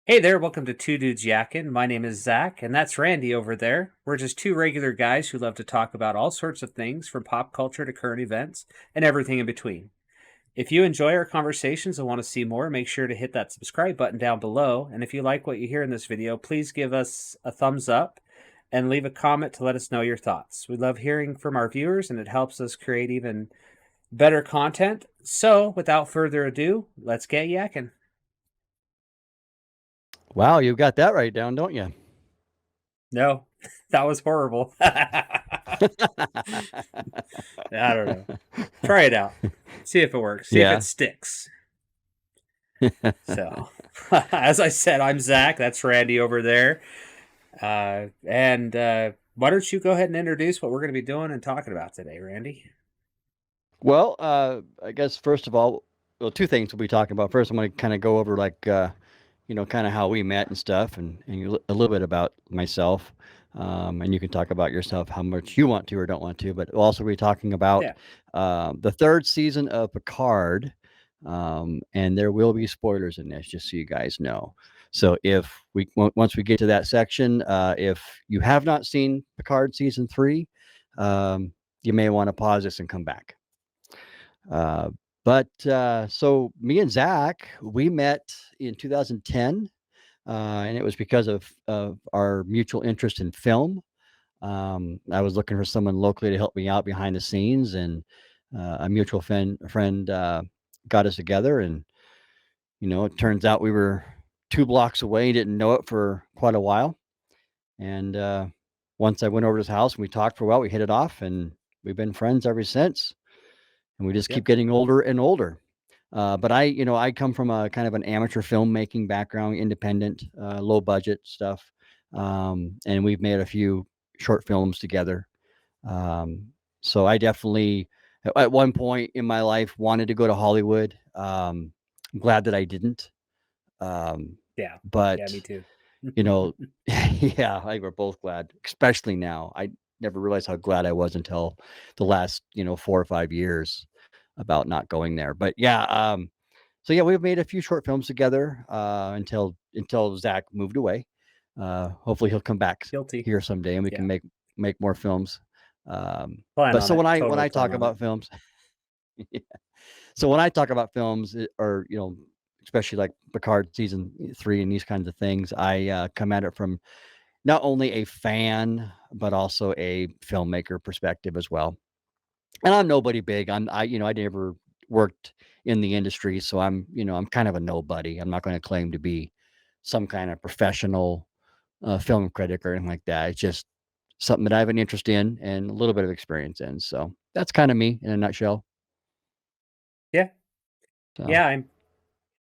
Hey there, welcome to Two Dudes Yakkin. My name is Zach, and that's Randy over there. We're just two regular guys who love to talk about all sorts of things, from pop culture to current events and everything in between. If you enjoy our conversations and want to see more, make sure to hit that subscribe button down below. And if you like what you hear in this video, please give us a thumbs up and leave a comment to let us know your thoughts. We love hearing from our viewers, and it helps us create even better content. So, without further ado, let's get yakking. Wow, you got that right down, don't you? No, that was horrible. I don't know. Try it out. See if it works. See if it Yeah. sticks. So, as I said, I'm Zach. That's Randy over there. And why don't you go ahead and introduce what we're going to be doing and talking about today, Randy? Well, I guess first of all, well, two things we'll be talking about. First, I'm going to kind of go over kind of how we met and stuff, and a little bit about myself. And you can talk about yourself how much you want to or don't want to, but we'll also be talking about Yeah. the third season of Picard. And there will be spoilers in this, just so you guys know. So once we get to that section, if you have not seen Picard season 3, you may want to pause this and come back. So me and Zach, we met in 2010, and it was because of our mutual interest in film. I was looking for someone locally to help me out behind the scenes, and a mutual friend got us together. And it turns out we were 2 blocks away. Didn't know it for quite a while, and once I went over to his house and we talked for a while, we hit it off, and we've been friends ever since. And we just keep Yep. getting older and older. But I come from a kind of an amateur filmmaking background, independent, low budget stuff, and we've made a few short films together. Um, so I definitely, at one point in my life, wanted to go to Hollywood. I'm glad that I didn't. Um, Yeah. Yeah, but me too. you know, yeah, I we're both glad, especially now. I never realized how glad I was until the last 4 or 5 years about not going there. But yeah, so yeah, we've made a few short films together until Zach moved away. Hopefully he'll come back Guilty. here someday and we can Yeah. make more films. Plan But on so it. when Totally I plan talk on it. about films, so when I talk about films, or especially like Picard season 3 and these kinds of things, I come at it from not only a fan but also a filmmaker perspective as well. And I'm nobody big. I never worked in the industry, so I'm kind of a nobody. I'm not going to claim to be some kind of professional film critic or anything like that. It's just something that I have an interest in and a little bit of experience in. So that's kind of me in a nutshell. Yeah. So Yeah, I'm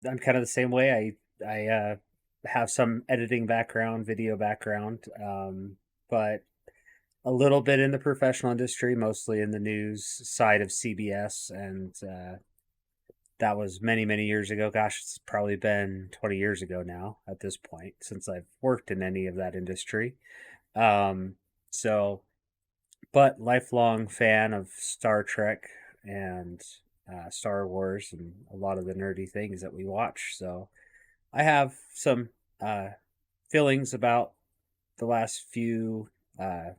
kind of the same way. I have some editing background, video background, but a little bit in the professional industry, mostly in the news side of CBS, and that was many, many years ago. Gosh, it's probably been 20 years ago now at this point since I've worked in any of that industry. Um, so, but lifelong fan of Star Trek and Star Wars and a lot of the nerdy things that we watch. So, I have some uh, feelings about the last few uh,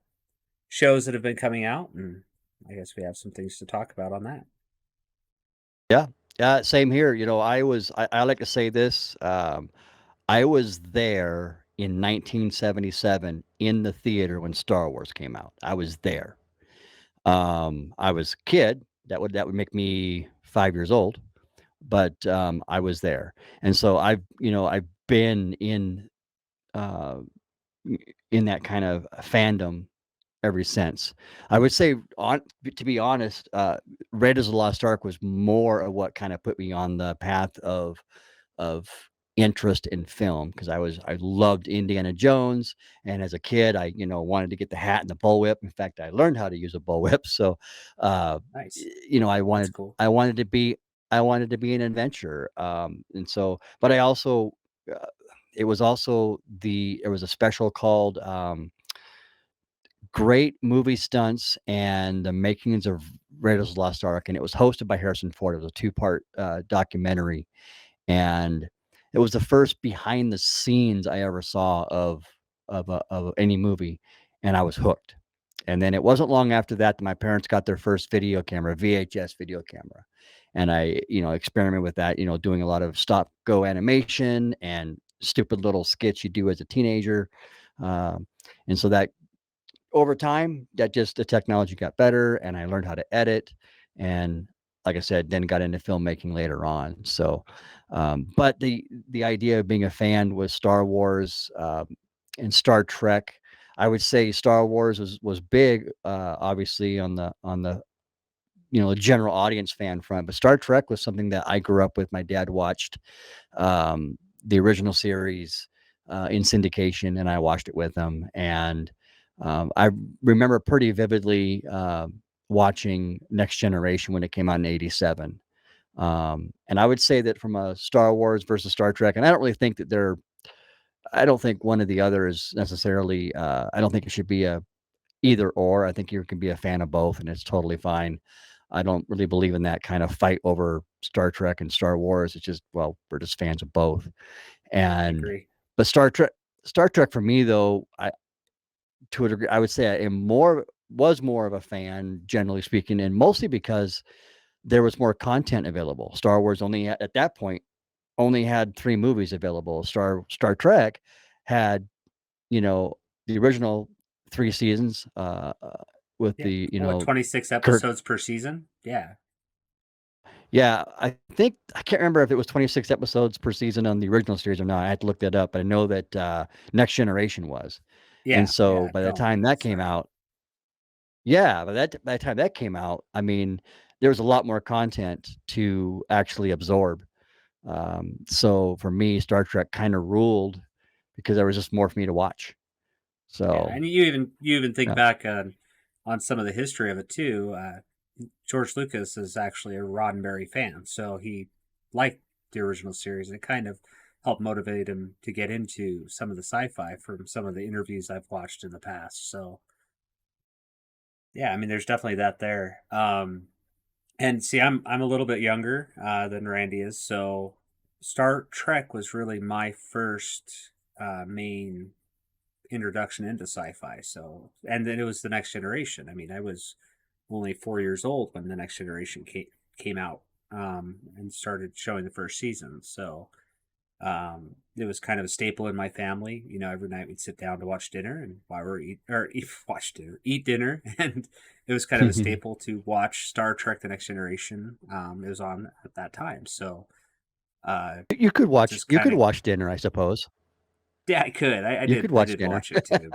shows that have been coming out, and I guess we have some things to talk about on that. yeah, yeah, same here. I like to say this. I was there in 1977 in the theater when Star Wars came out. I was there. I was a kid. That would make me 5 years old, but I was there, and so I've been uh, in that kind of fandom ever since. I would say, to be honest, Raiders of the Lost Ark was more of what kind of put me on the path of interest in film because I loved Indiana Jones, and as a kid, I wanted to get the hat and the bullwhip. In fact, I learned how to use a bullwhip. So, uh, Nice, I that's wanted cool. I wanted to be I wanted to be an adventurer, and so, but I also uh, it was also there was a special called Great Movie Stunts and the Makings of Raiders of the Lost Ark, and it was hosted by Harrison Ford. It was a two-part documentary, and It was the first behind the scenes I ever saw of any movie, and I was hooked. And then it wasn't long after that that my parents got their first video camera, VHS video camera. And I, experimented with that, doing a lot of stop go animation and stupid little skits you do as a teenager. Um, and so that over time, that just the technology got better and I learned how to edit. And like I said, then got into filmmaking later on. So, but the idea of being a fan was Star Wars and Star Trek. I would say Star Wars was big, obviously on the the general audience fan front, but Star Trek was something that I grew up with. My dad watched the original series in syndication, and I watched it with him. And I remember pretty vividly watching Next Generation when it came out in '87. And I would say that from a Star Wars versus Star Trek, and I don't really think that they're, I don't think one or the other is necessarily, I don't think it should be a either or. I think you can be a fan of both, and it's totally fine. I don't really believe in that kind of fight over Star Trek and Star Wars. It's just, well, we're just fans of both. I And agree. but Star Trek for me though, I to a degree, I would say I am more was more of a fan, generally speaking, and mostly because there was more content available. Star Wars only at that point only had 3 movies available. Star Trek had, you know, the original 3 seasons, with Yeah. the, What, 26 Kirk. episodes per season? Yeah. Yeah, I think I can't remember if it was 26 episodes per season on the original series or not. I had to look that up, but I know that, Next Generation was. And Yeah. so Yeah. by the No, time that came sorry. out, yeah, by the time that came out, I mean, there was a lot more content to actually absorb. So for me, Star Trek kinda ruled because there was just more for me to watch. Yeah, So, and you even think yeah. back on some of the history of it too. George Lucas is actually a Roddenberry fan, so he liked the original series, and it kind of helped motivate him to get into some of the sci-fi from some of the interviews I've watched in the past. So yeah, I mean, there's definitely that there. And see, I'm a little bit younger than Randy is, so Star Trek was really my first main introduction into sci-fi. So, and then it was the Next Generation. I mean, I was only 4 years old when the Next Generation came out and started showing the first season. So it was kind of a staple in my family. You know, every night we'd sit down to watch dinner, and while we are watch dinner, eat dinner, and it was kind of a staple to watch Star Trek: The Next Generation. It was on at that time, so You could watch just you kind could of watch dinner, I suppose. yeah, I could. I You did. could I watch did dinner. watch it too,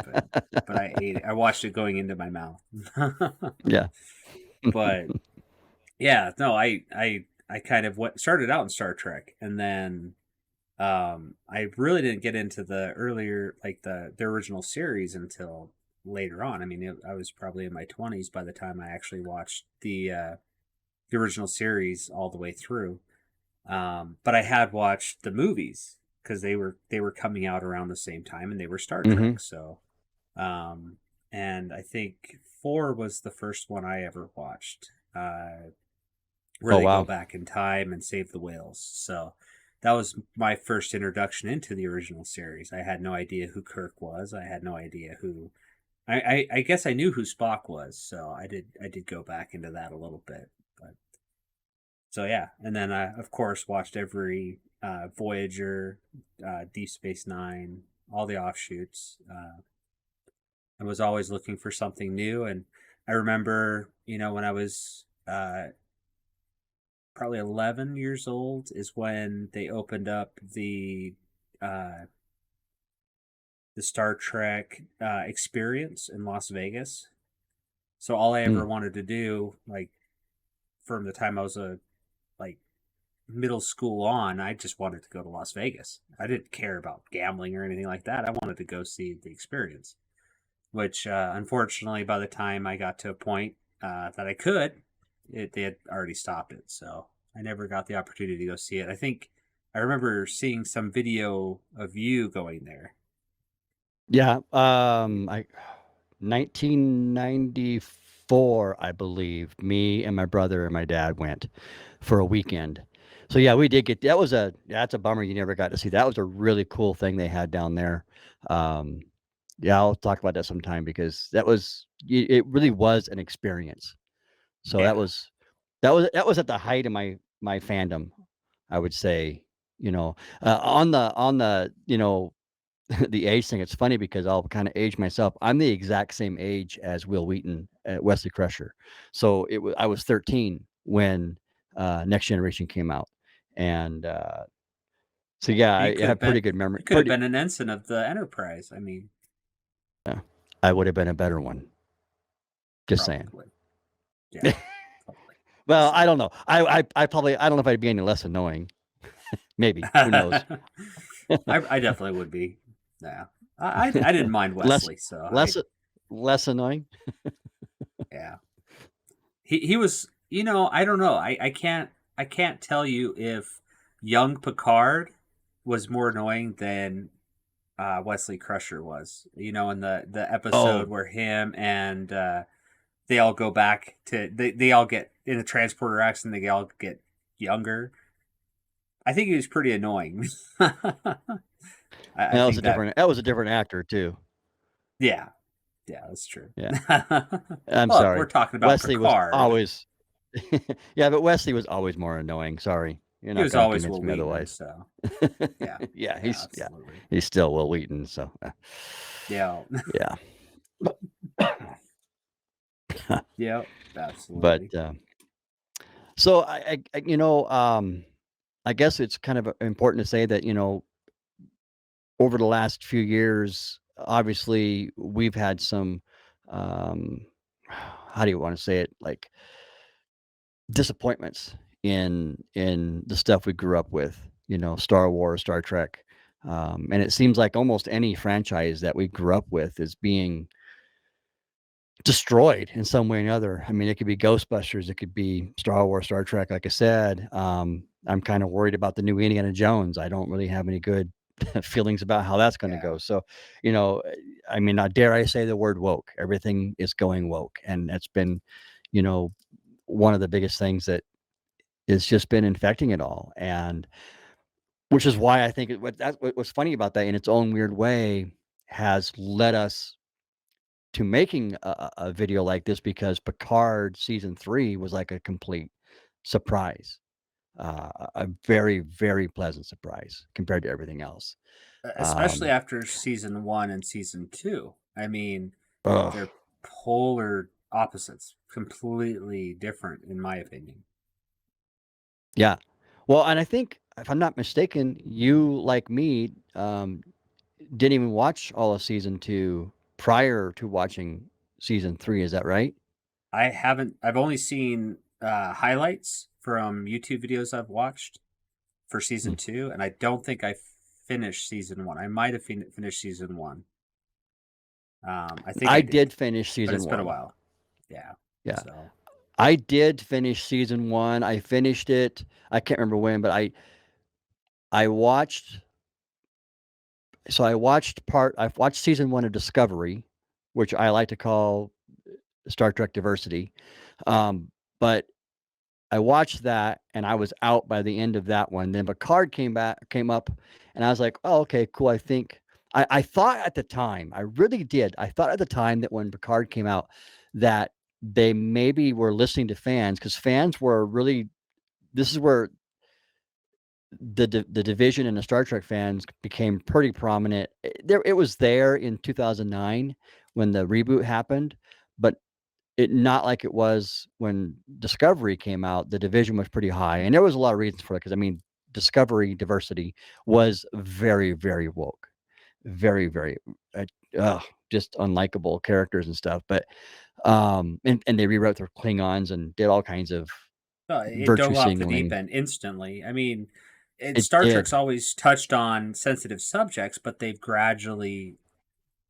but I ate it. I watched it going into my mouth. Yeah. But yeah, no, I kind of what started out in Star Trek, and then I really didn't get into the earlier like the original series until later on. I mean, I was probably in my 20s by the time I actually watched the original series all the way through. But I had watched the movies because they were coming out around the same time, and they were Star Mhm. Trek. So, um, and I think 4 was the first one I ever watched, where Oh, they go wow. back in time and save the whales. So that was my first introduction into the original series. I had no idea who Kirk was. I had no idea who. I guess I knew who Spock was, so I did go back into that a little bit, but so yeah, and then I of course watched every Voyager, Deep Space Nine, all the offshoots. I was always looking for something new, and I remember, when I was probably 11 years old is when they opened up uh, the Star Trek experience in Las Vegas. So all I ever Mm. wanted to do, like from the time I was a like middle school on, I just wanted to go to Las Vegas. I didn't care about gambling or anything like that. I wanted to go see the experience. Which unfortunately, by the time I got to a point that I could, they had already stopped it. So I never got the opportunity to go see it. I think I remember seeing some video of you going there. Yeah, I 1994, I believe, me and my brother and my dad went for a weekend. So yeah, we did get that was a that's a bummer you never got to see. That was a really cool thing they had down there. Um, yeah, I'll talk about that sometime because it really was an experience. So Yeah. that was at the height of my fandom, I would say. On the the age thing, it's funny because I'll kind of age myself. I'm the exact same age as Will Wheaton, Wesley Crusher. So I was 13 when Next Generation came out, and so yeah, You I could have have been pretty good memory. you could have been an ensign of the Enterprise. I mean, Uh, I would have been a better one. Just saying. probably. Yeah. Probably. Well, I So don't know. I don't know if I'd be any less annoying. Maybe. Who knows? I definitely would be. Yeah. I didn't mind less Wesley, so less less annoying. yeah. He was, I don't know. I can't tell you if young Picard was more annoying than Wesley Crusher was. In the episode Oh, where him and they all go back to they all get in a transporter accident. They all get younger. I think he was pretty annoying. I that was think a different actor too. yeah, yeah, that's true. Yeah. I'm Look, we're sorry. talking about Wesley was Picard. always Yeah, but Wesley was always more annoying. Sorry. You're He not was gonna always convince Will me Wheaton, otherwise. so yeah, Yeah, yeah, absolutely, he's still Will Wheaton, so yeah, yeah. yeah, But absolutely. so I guess it's kind of important to say that, over the last few years, obviously we've had some um how do you want to say it? Like disappointments in the stuff we grew up with, Star Wars, Star Trek. And it seems like almost any franchise that we grew up with is being destroyed in some way or another. I mean, it could be Ghostbusters, it could be Star Wars, Star Trek, like I said. I'm kind of worried about the new Indiana Jones. I don't really have any good feelings about how that's going to Yeah, go. So, you know, I mean, not dare I say the word woke. Everything is going woke, and that's been, you know, one of the biggest things that has just been infecting it all. And which is why I think what's funny about that in its own weird way has led us to making a video like this because Picard season 3 was like a complete surprise. A very, very pleasant surprise compared to everything else. especially Um, after season 1 and season 2. I mean, ugh, they're polar opposites, completely different, in my opinion. yeah. Well, and I think if I'm not mistaken, you like me didn't even watch all of season 2 prior to watching season 3. Is that right? I haven't. I've only seen highlights from YouTube videos I've watched for Hmm. season 2, and I don't think I finished season 1. I might have finished season 1. I think I I did, did finish but season it's been a 1. while. Yeah. Yeah. So I did finish season 1. I finished it. I can't remember when, but I watched I've watched season 1 of Discovery, which I like to call Star Trek Diversity. But I watched that and I was out by the end of that one. Then Picard came up and I was like, "Oh, okay, cool." I thought at the time, I really did. I thought at the time that when Picard came out that they maybe were listening to fans because fans were really this is where the division and the Star Trek fans became pretty prominent. It was there in 2009 when the reboot happened, but it not like it was when Discovery came out. The division was pretty high, and there was a lot of reasons for it. Because I mean, Discovery diversity was very, very woke, very, very, uh, ugh, just unlikable characters and stuff. But and they rewrote their Klingons and did all kinds of it virtue dove off the deep signaling. end instantly. I mean, It Star Trek's did. always touched on sensitive subjects, but they've gradually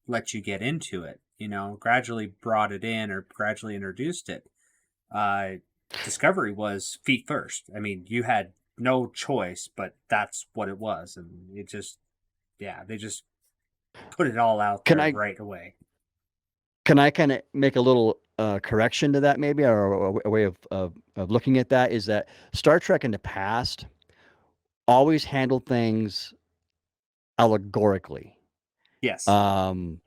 let you get into it. Gradually brought it in or gradually introduced it. Uh, Discovery was feet first. I mean, you had no choice, but that's what it was, and it just, yeah, they just put it all out Can there I right away. Can I kinda make a little, correction to that maybe, or a way of looking at that is that Star Trek in the past, always handled things allegorically. Yes. Um,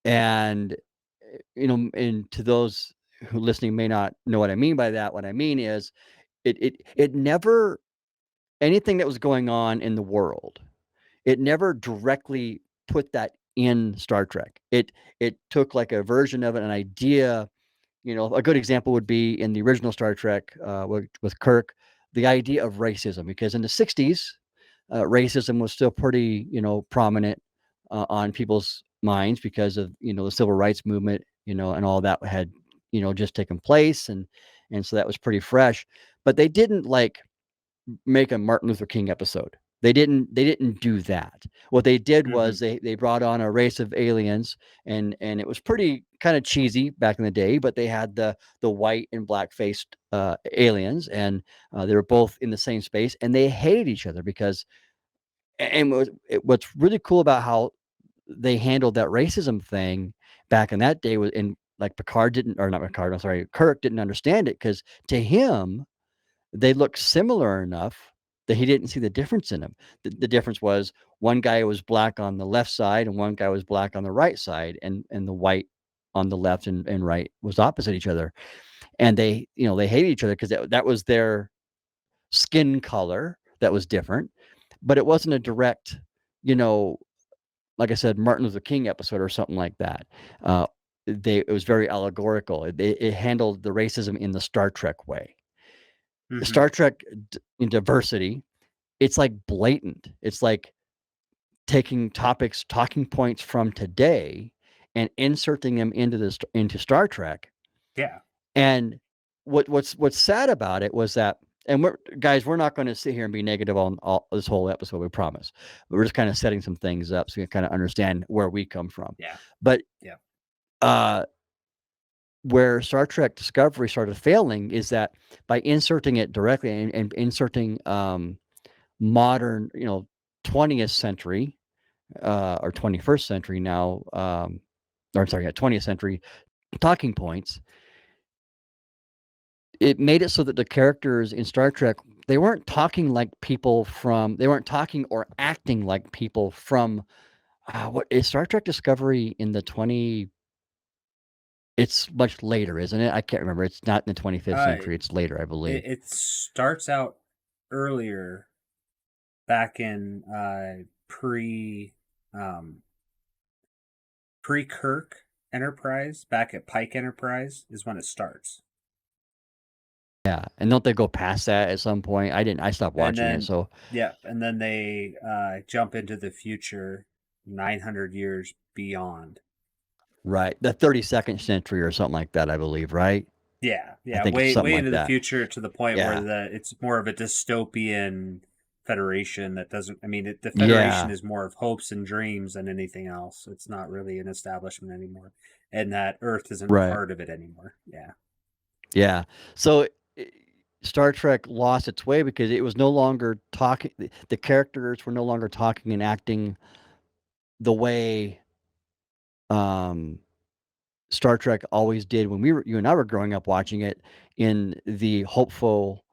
and and to those who listening may not know what I mean by that, what I mean is it never anything that was going on in the world, it never directly put that in Star Trek. It took like a version of it, an idea. A good example would be in the original Star Trek with Kirk, the idea of racism, because in the '60s, racism was still pretty, prominent on people's minds because of the civil rights movement, and all that had just taken place, and so that was pretty fresh. But they didn't like make a Martin Luther King episode. They didn't do that. What they did Hmm. was they brought on a race of aliens, and it was pretty kind of cheesy back in the day, but they had the white and black faced aliens, and they were both in the same space, and they hated each other because and what's really cool about how they handled that racism thing back in that day was in like Picard didn't or not Picard, I'm sorry, Kirk didn't understand it because to him they looked similar enough that he didn't see the difference in them. The difference was one guy was black on the left side and one guy was black on the right side, and the white on the left and right was opposite each other. And they hated each other because that was their skin color that was different, but it wasn't a direct, you know, like I said, Martin Luther King episode or something like that. Uh, it was very allegorical. It handled the racism in the Star Trek way. Hmm. Star Trek in diversity, it's like blatant. It's like taking talking points from today and inserting them into Star Trek. Yeah. And what's sad about it was that, and we're not going to sit here and be negative on all this whole episode, we promise. But we're just kind of setting some things up so you kind of understand where we come from. Yeah. But Yeah. uh, where Star Trek Discovery started failing is that by inserting it directly and inserting modern, 20th century or 21st century now, or sorry, yeah, 20th century talking points, it made it so that the characters in Star Trek, they weren't talking like people from, they weren't talking or acting like people from, what is Star Trek Discovery in the 20, it's much later, isn't it? I can't remember. It's not in the 25th Uh, century. It's later, I believe. it starts out earlier, back in um, pre Kirk Enterprise, back at Pike Enterprise is when it starts. Yeah. And don't they go past that at some point? I stopped And watching it. then, So, yeah, and then they jump into the future 900 years beyond. right. The 32nd century or something like that, I believe, right? Yeah, I yeah, think it's way something way like into the that. future, to the point where Yeah. it's more of a dystopian federation that doesn't. I mean, the Federation Yeah. is more of hopes and dreams than anything else. It's not really an establishment anymore, and that Earth isn't Right. part of it anymore. Yeah. Yeah. So Star Trek lost its way because it was no longer talking, the characters were no longer talking and acting the way um Star Trek always did when you and I were growing up watching it in the hopeful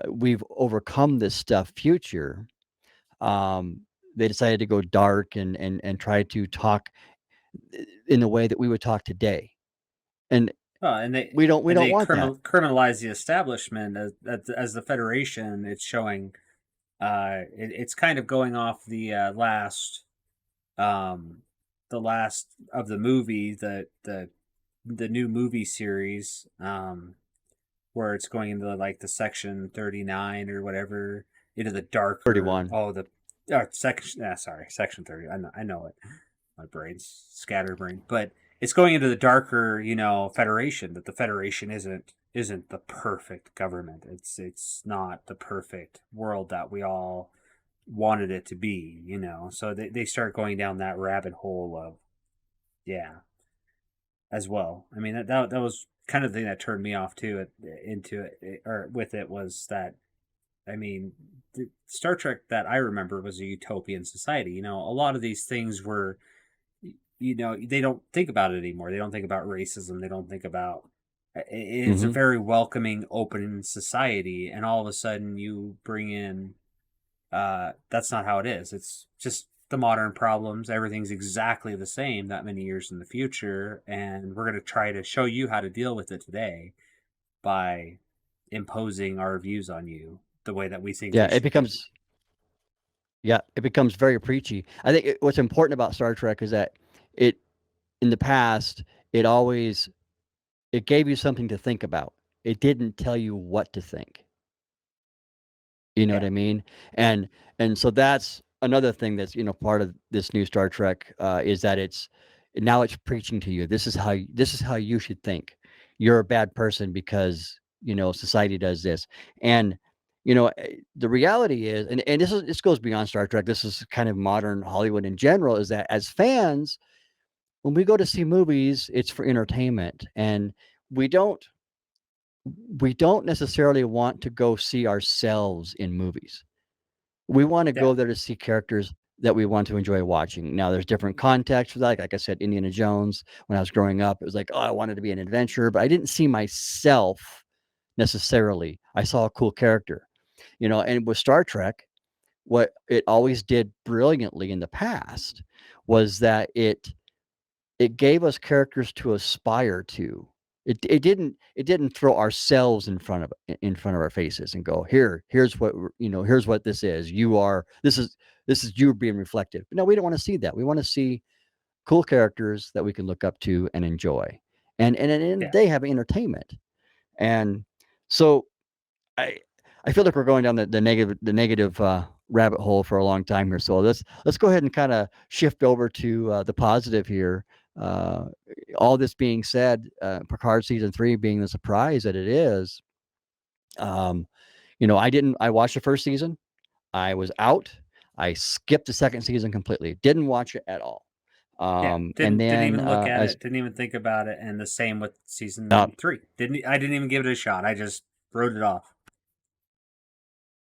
we've overcome this stuff future. Um they decided to go dark and try to talk in the way that we would talk today. And Well, we don't want that. criminalize the establishment as the Federation. It's showing. It's kind of going off um, the last of the movie, the new movie series, where it's going into like the section 39 or whatever, into the darker, 31. oh, the section, sorry, section 30. I know it. My brain's scatterbrained, but it's going into the darker, Federation. That the Federation isn't the perfect government. It's not the perfect world that we all wanted it to be. So they start going down that rabbit hole of, yeah, as well. I mean, that was kind of the thing that turned me off too, into it, or with it, was that, I mean, the Star Trek that I remember was a utopian society. A lot of these things were, they don't think about it anymore. They don't think about racism. They don't think about, it's a Mhm. very welcoming, open society, and all of a sudden you bring in That's not how it is. It's just the modern problems. Everything's exactly the same that many years in the future, and we're going to try to show you how to deal with it today by imposing our views on you the way that we think Yeah, they should be. it becomes very preachy. I think what's important about Star Trek is that it in the past it always it gave you something to think about. It didn't tell you what to think. You know what Yeah, I mean? And and so that's another thing that's, part of this new Star Trek, is that now it's preaching to you. This is how you should think. You're a bad person because, society does this. And, the reality is, and this goes beyond Star Trek. This is kind of modern Hollywood in general, is that as fans, when we go to see movies, it's for entertainment. And we don't we don't necessarily want to go see ourselves in movies. We wanna yeah, go there to see characters that we want to enjoy watching. Now, there's different contexts for that, like I said, Indiana Jones, when I was growing up, it was like, "Oh, I wanted to be an adventurer," but I didn't see myself necessarily. I saw a cool character, and with Star Trek, what it always did brilliantly in the past was that it gave us characters to aspire to. It didn't throw ourselves in front of our faces and go, here's what here's what this is. This is you being reflective. But no, we don't want to see that. We want to see cool characters that we can look up to and enjoy. And at the end of the yeah. day, have entertainment. And so I I feel like we're going down the negative rabbit hole for a long time here. So let's go ahead and kind of shift over to the positive here. Uh, all this being said, Picard season 3 being the surprise that it is, um, I watched the first season. I was out. I skipped the second season completely. Didn't watch it at all. Yeah, And didn't then even look at as it, didn't even think about it, and the same with uh, season 3. I didn't even give it a shot. I just wrote it off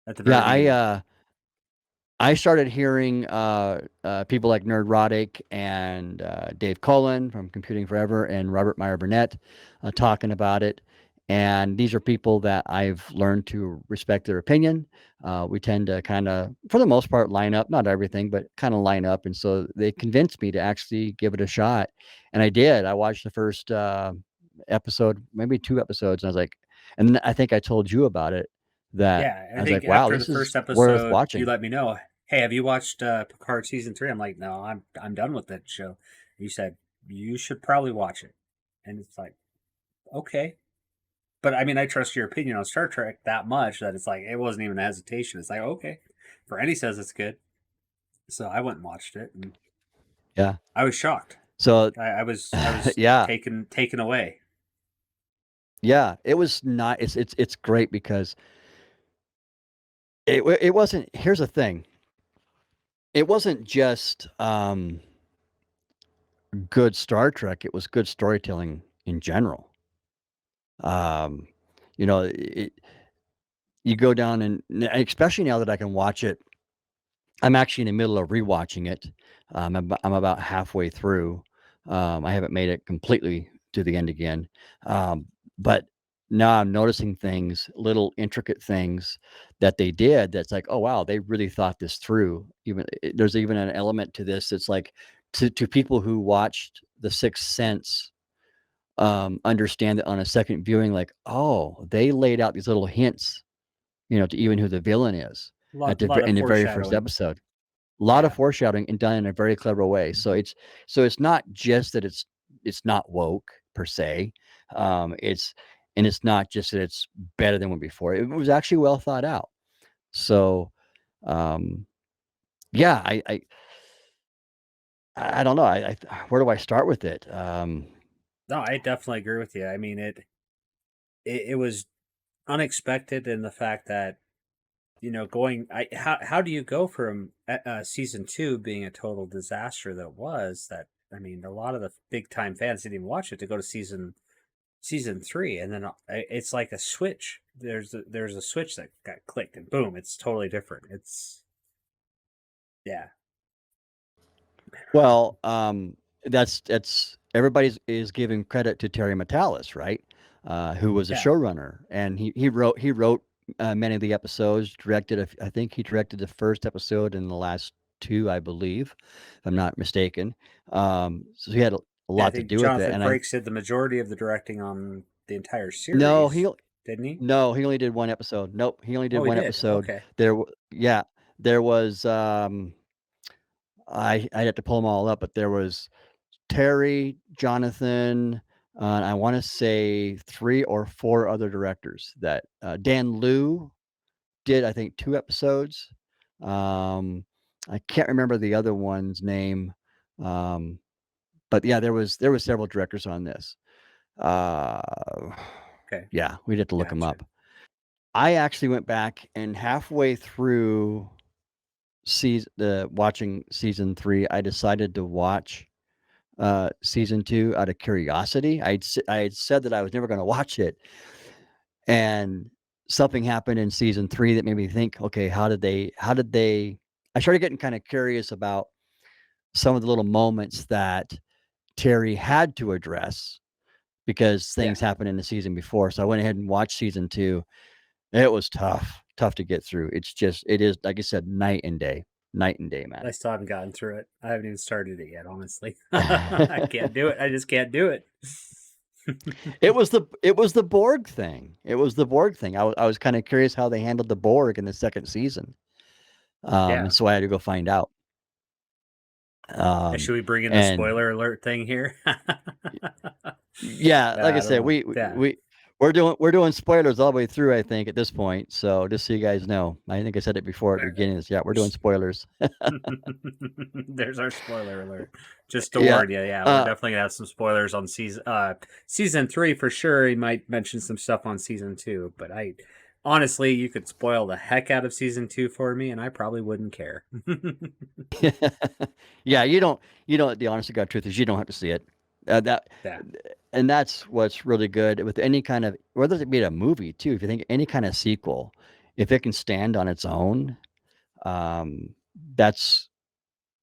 at the yeah, very beginning. I started hearing people like Nerdrotic and Dave Cullen from Computing Forever and Robert Meyer Burnett talking about it. And these are people that I've learned to respect their opinion. We tend to kind of, for the most part, line up, not everything, but kind of line up. And so they convinced me to actually give it a shot. And I did. I watched the first episode, maybe 2 episodes. And I was like, and then I think I told you about it, that Yeah, I I was think like, wow, after the this is first worth episode, you watching. let me know, "Hey, have you watched Picard season 3?" I'm like, "No, I'm done with that show." You said you should probably watch it, and it's like, okay, but I mean, I trust your opinion on Star Trek that much that it's like it wasn't even a hesitation. It's like, okay, Brandy says it's good, so I went and watched it, and Yeah. I was shocked. So, I was yeah, taken away. yeah, it was not it's great because it wasn't here's the thing, it wasn't just, good Star Trek, it was good storytelling in general. Um, it you go down and especially now that I can watch it. I'm actually in the middle of rewatching it. I'm about halfway through. I haven't made it completely to the end again. But now I'm noticing things, little intricate things that they did that's like, oh wow, they really thought this through. There's even an element to this that's like to people who watched The Sixth Sense, understand that on a second viewing, like, oh, they laid out these little hints, to even who the villain is Lot of in the very first foreshadowing. episode. Lot of Yeah, foreshadowing and done in a very clever way. So hmm it's not just that it's not woke per se. It's and it's not just that it's better than one before. It was actually well thought out. So, um, yeah, I don't know. Where do I start with it? no, I definitely agree with you. I mean, it was unexpected in the fact that going how do you go from season 2 being a total disaster that was that. I mean, a lot of the big time fans didn't even watch it to go to season 3, and then it's like a switch. There's a switch that got clicked, and boom, it's totally different. It's yeah, Well, that's everybody's is giving credit to Terry Matalas, right? Who was a yeah, showrunner, and he wrote. many of the episodes. I think he directed the first episode and the last two, I believe, if I'm not mistaken. So he had a Yeah, I lot to think do with it. Jonathan And I Frakes did the majority of the directing on the entire no, he series, didn't he? no, he only did one episode. Nope, he only did Oh, he one did. episode. Okay. Yeah, there was I'd have to pull them all up, but there was Terry, Jonathan, and I want to say 3 or 4 other directors that Dan Liu did, I think, 2 episodes. Um, I can't remember the other one's name. Um, but yeah, there was several directors on this. Uh, Okay. yeah, we'd have to look them Gotcha. up. I actually went back and halfway through watching season 3, I decided to watch season 2 out of curiosity. I had said that I was never going to watch it, and something happened in season 3 that made me think, okay, how did they I started getting kind of curious about some of the little moments that Terry had to address because Yeah. things happened in the season before. So I went ahead and watched season 2. It was tough to get through. It is, like I said, night and day, I man. still haven't gotten through it. I haven't even started it yet, honestly. I can't do it. I just can't do it. It was the Borg thing. It was the Borg thing. I was kind of curious how they handled the Borg in the second season. And Yeah. so I had to go find out. Should we bring in the And spoiler alert thing here? yeah, like I I don't said, know. Yeah. we're doing spoilers all the way through, I think, at this point. So just so you guys know, I think I said it before at the beginning. Yeah, we're doing spoilers. There's our spoiler alert. Just to Yeah. warn you, yeah, we're Uh, definitely gonna have some spoilers on season 3 for sure. He might mention some stuff on season 2, but I honestly, you could spoil the heck out of season 2 for me, and I probably wouldn't care. yeah, the honest to God truth is you don't have to see it. That Yeah, and that's what's really good with any kind of, whether it be a movie too. If you think any kind of sequel, if it can stand on its own, um, that's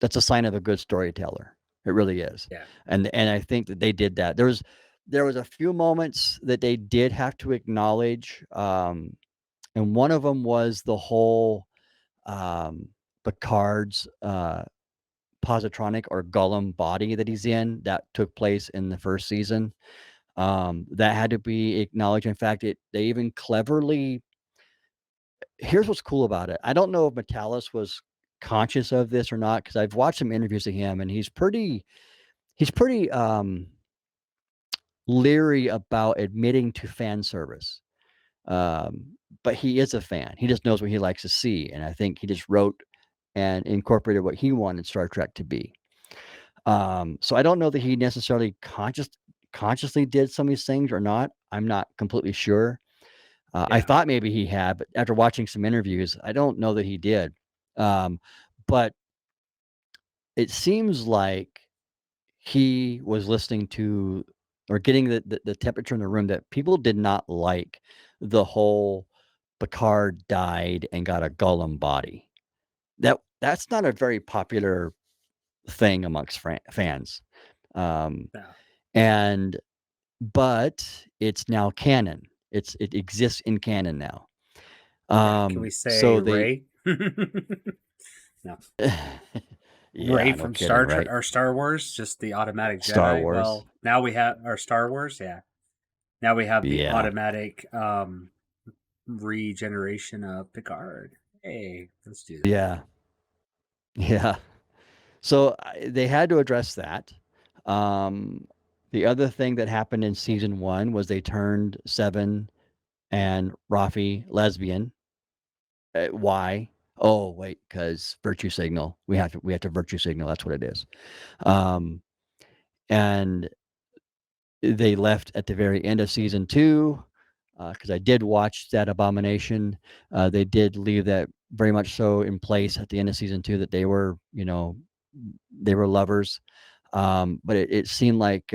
that's a sign of a good storyteller. It really is. yeah, And I think that they did that. There was a few moments that they did have to acknowledge, and one of them was the whole um, Picard's positronic or Gollum body that he's in that took place in the first season. That had to be acknowledged. In fact, they even cleverly. Here's what's cool about it. I don't know if Metalis was conscious of this or not because I've watched some interviews of him and he's pretty leery about admitting to fan service. But he is a fan. He just knows what he likes to see, and I think he just wrote and incorporated what he wanted Star Trek to be. So I don't know that he necessarily consciously did some of these things or not. I'm not completely sure. I yeah, thought maybe he had, but after watching some interviews, I don't know that he did. Um, but it seems like he was listening to or getting the temperature in the room that people did not like the whole Picard died and got a Gollum body. That's not a very popular thing amongst fans. Um, yeah, and but it's now canon. It exists in canon now. yeah. Can we say So they Ray? No, Ray yeah, no from kidding, Star Trek right? or Star Wars, just the automatic Star Jedi. Wars. Well, now we have our Star Wars. Yeah, now we have the Yeah. automatic regeneration of Picard. Hey, let's do that. Yeah. Yeah. So they had to address that. Um, the other thing that happened in season 1 was they turned Seven and Rafi lesbian. Why? Oh, wait, because virtue signal. We have to virtue signal. That's what it is. Um, and they left at the very end of season 2 because I did watch that abomination. They did leave that very much so in place at the end of season 2 that they were lovers. But it seemed like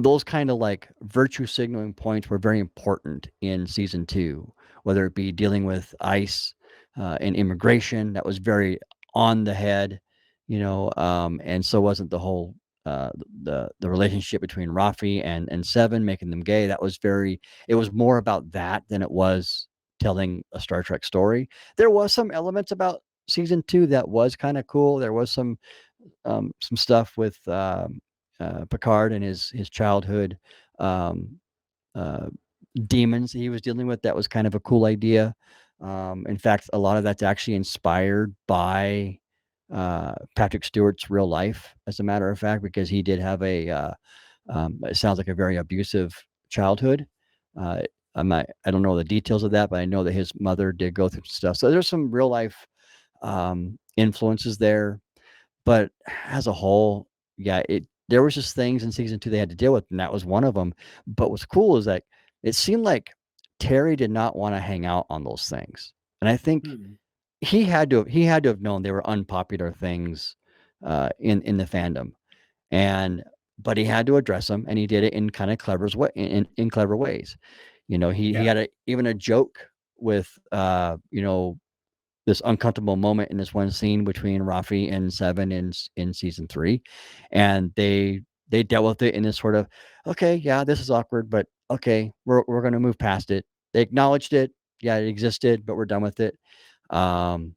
those kind of like virtue signaling points were very important in season 2, whether it be dealing with ICE and immigration. That was very on the head, and so wasn't the whole uh, the relationship between Rafi and Seven, making them gay. That was very. It was more about that than it was telling a Star Trek story. There was some elements about season two that was kind of cool. There was some stuff with Picard and his childhood um, uh, demons that he was dealing with. That was kind of a cool idea. In fact, a lot of that's actually inspired by Patrick Stewart's real life, as a matter of fact, because he did have it sounds like a very abusive childhood. Uh, I don't know the details of that, but I know that his mother did go through some stuff. So there's some real life influences there. But as a whole, yeah, there was just things in season two they had to deal with, and that was one of them. But what's cool is that it seemed like Terry did not want to hang out on those things, and I think Hmm. he had to have known they were unpopular things in the fandom, and but he had to address them, and he did it in kind of in clever ways. He Yeah. had even a joke with this uncomfortable moment in this one scene between Rafi and Seven in season three, and they dealt with it in this sort of, okay, yeah, this is awkward, but okay, we're gonna move past it. They acknowledged it, yeah, it existed, but we're done with it. Um,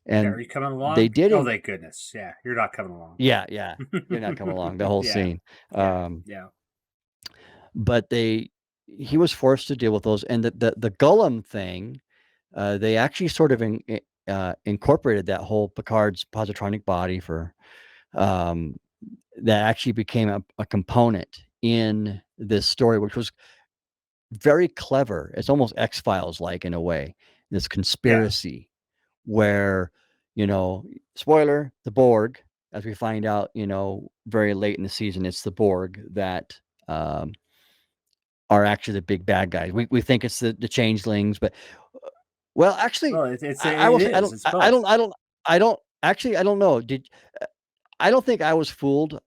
Yeah. and Are you coming they along? did, Oh, thank goodness. Yeah. You're not coming along. yeah, yeah, you're not coming along the whole Yeah. scene. Yeah. Um, Yeah. but he was forced to deal with those, and the Golem thing. They actually sort of incorporated that whole Picard's positronic body for um, that actually became a component in this story, which was very clever. It's almost X Files like in a way. This Yeah. conspiracy where, you know, spoiler, the Borg, as we find out, very late in the season, it's the Borg that um, are actually the big bad guys. We think it's the changelings, but well, actually, Well, it's I will it say is. It's both. I don't actually I don't know. I don't think I was fooled.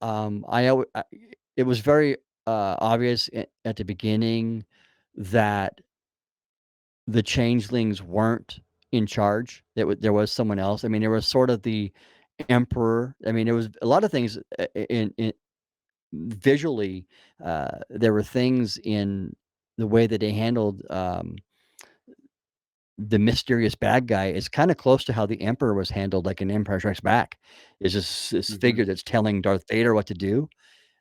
It was very obvious at the beginning that the changelings weren't in charge. There was someone else. I mean, there was sort of the emperor. I mean, there was a lot of things in visually. There were things in the way that they handled the mysterious bad guy is kind of close to how the Emperor was handled, like in Empire Strikes Back. Is this Hmm. figure that's telling Darth Vader what to do?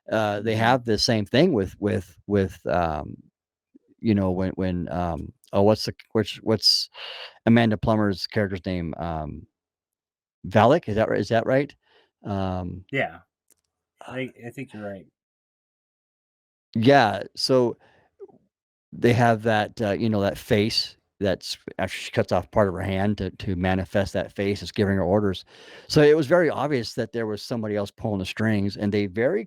They Hmm. have the same thing with oh, what's Amanda Plummer's character's name? Valak, is that right? Is that right? Um, Yeah. I think you're right. yeah. So they have that, that face that's after she cuts off part of her hand to manifest that face is giving her orders. So it was very obvious that there was somebody else pulling the strings, and they very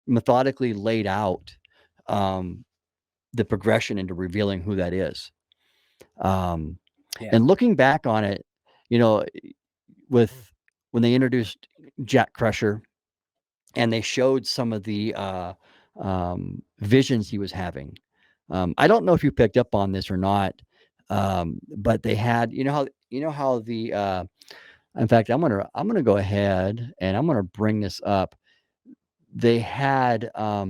methodically laid out um, the progression into revealing who that is. Um, Yeah. and looking back on it, you know, with when they introduced Jack Crusher and they showed some of the visions he was having. I don't know if you picked up on this or not, but they had you know how the in fact I'm gonna go ahead and I'm gonna bring this up. They had a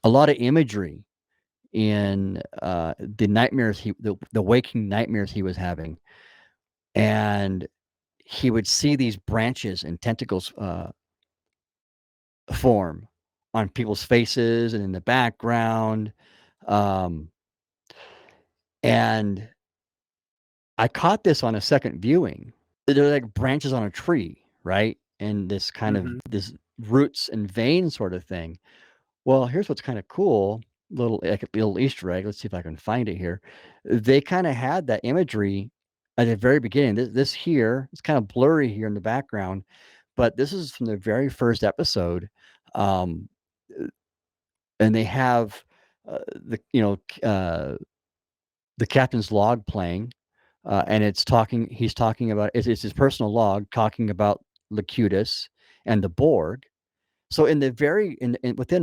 lot of imagery in the nightmares the waking nightmares he was having, and he would see these branches and tentacles form on people's faces and in the background. Um, and I caught this on a second viewing. They're like branches on a tree, right? And this kind of Hmm. this roots and veins sort of thing. Well, here's what's kind of cool. Little Easter egg. Let's see if I can find it here. They kind of had that imagery at the very beginning. This here, it's kind of blurry here in the background, but this is from the very first episode. Um, and they have the the captain's log playing, and he's talking about it's his personal log talking about Locutus and the Borg. So within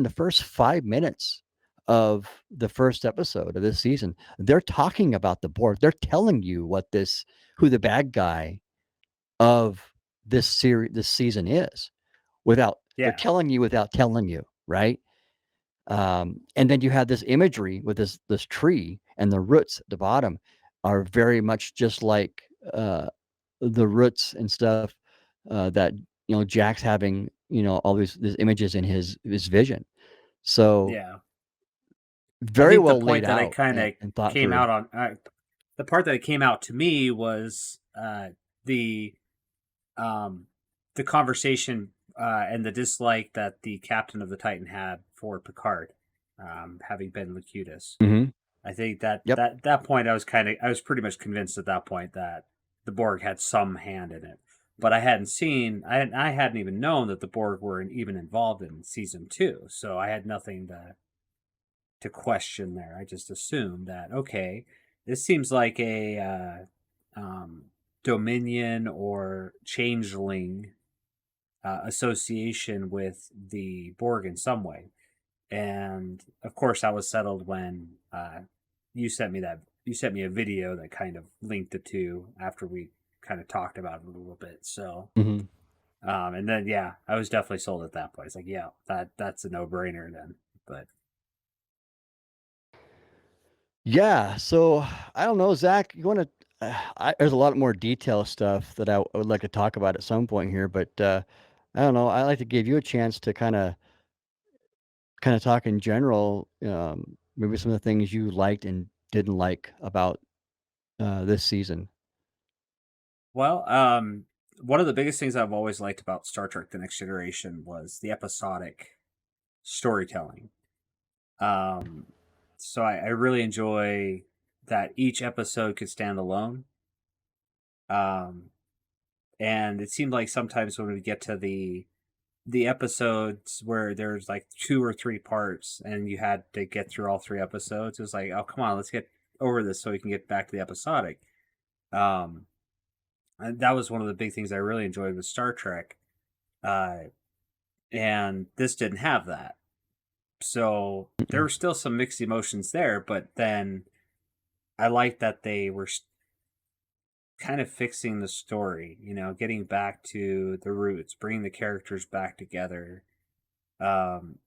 the first 5 minutes of the first episode of this season, they're talking about the Borg. They're telling you who the bad guy of this season is without they're Yeah. telling you without telling you, right? And then you have this imagery with this tree and the roots at the bottom are very much just like uh, the roots and stuff that Jack's having all these images in his vision. So Yeah. I very think the well laid point that I out kind and, of and thought came through. out on, the part that it came out to me was the um, the conversation and the dislike that the captain of the Titan had for Picard, having been Locutus. Hmm. I think that Yep. that point I was pretty much convinced at that point that the Borg had some hand in it. But I hadn't even known that the Borg were even involved in season 2. So I had nothing to question there. I just assumed that, okay, this seems like a Dominion or Changeling association with the Borg in some way. And of course, I was settled when you sent me a video that kind of linked the two after we kind of talked about it a little bit. So, Hmm. and then yeah, I was definitely sold at that point. It's like, yeah, that's a no brainer then. But Yeah. So I don't know, Zach. You want to? There's a lot more detail stuff that I would like to talk about at some point here, but I don't know. I like to give you a chance to kind of talk in general. Maybe some of the things you liked and didn't like about this season. well, one of the biggest things I've always liked about Star Trek: The Next Generation was the episodic storytelling. Um, so I really enjoy that each episode could stand alone. Um, and it seemed like sometimes when we get to the episodes where there's like 2 or 3 parts and you had to get through all 3 episodes, it was like, oh come on, let's get over this so we can get back to the episodic. Um, and that was one of the big things I really enjoyed with Star Trek. Uh, and this didn't have that. So there Mm-mm. were still some mixed emotions there, but then I liked that they were kind of fixing the story, getting back to the roots, bringing the characters back together. Um,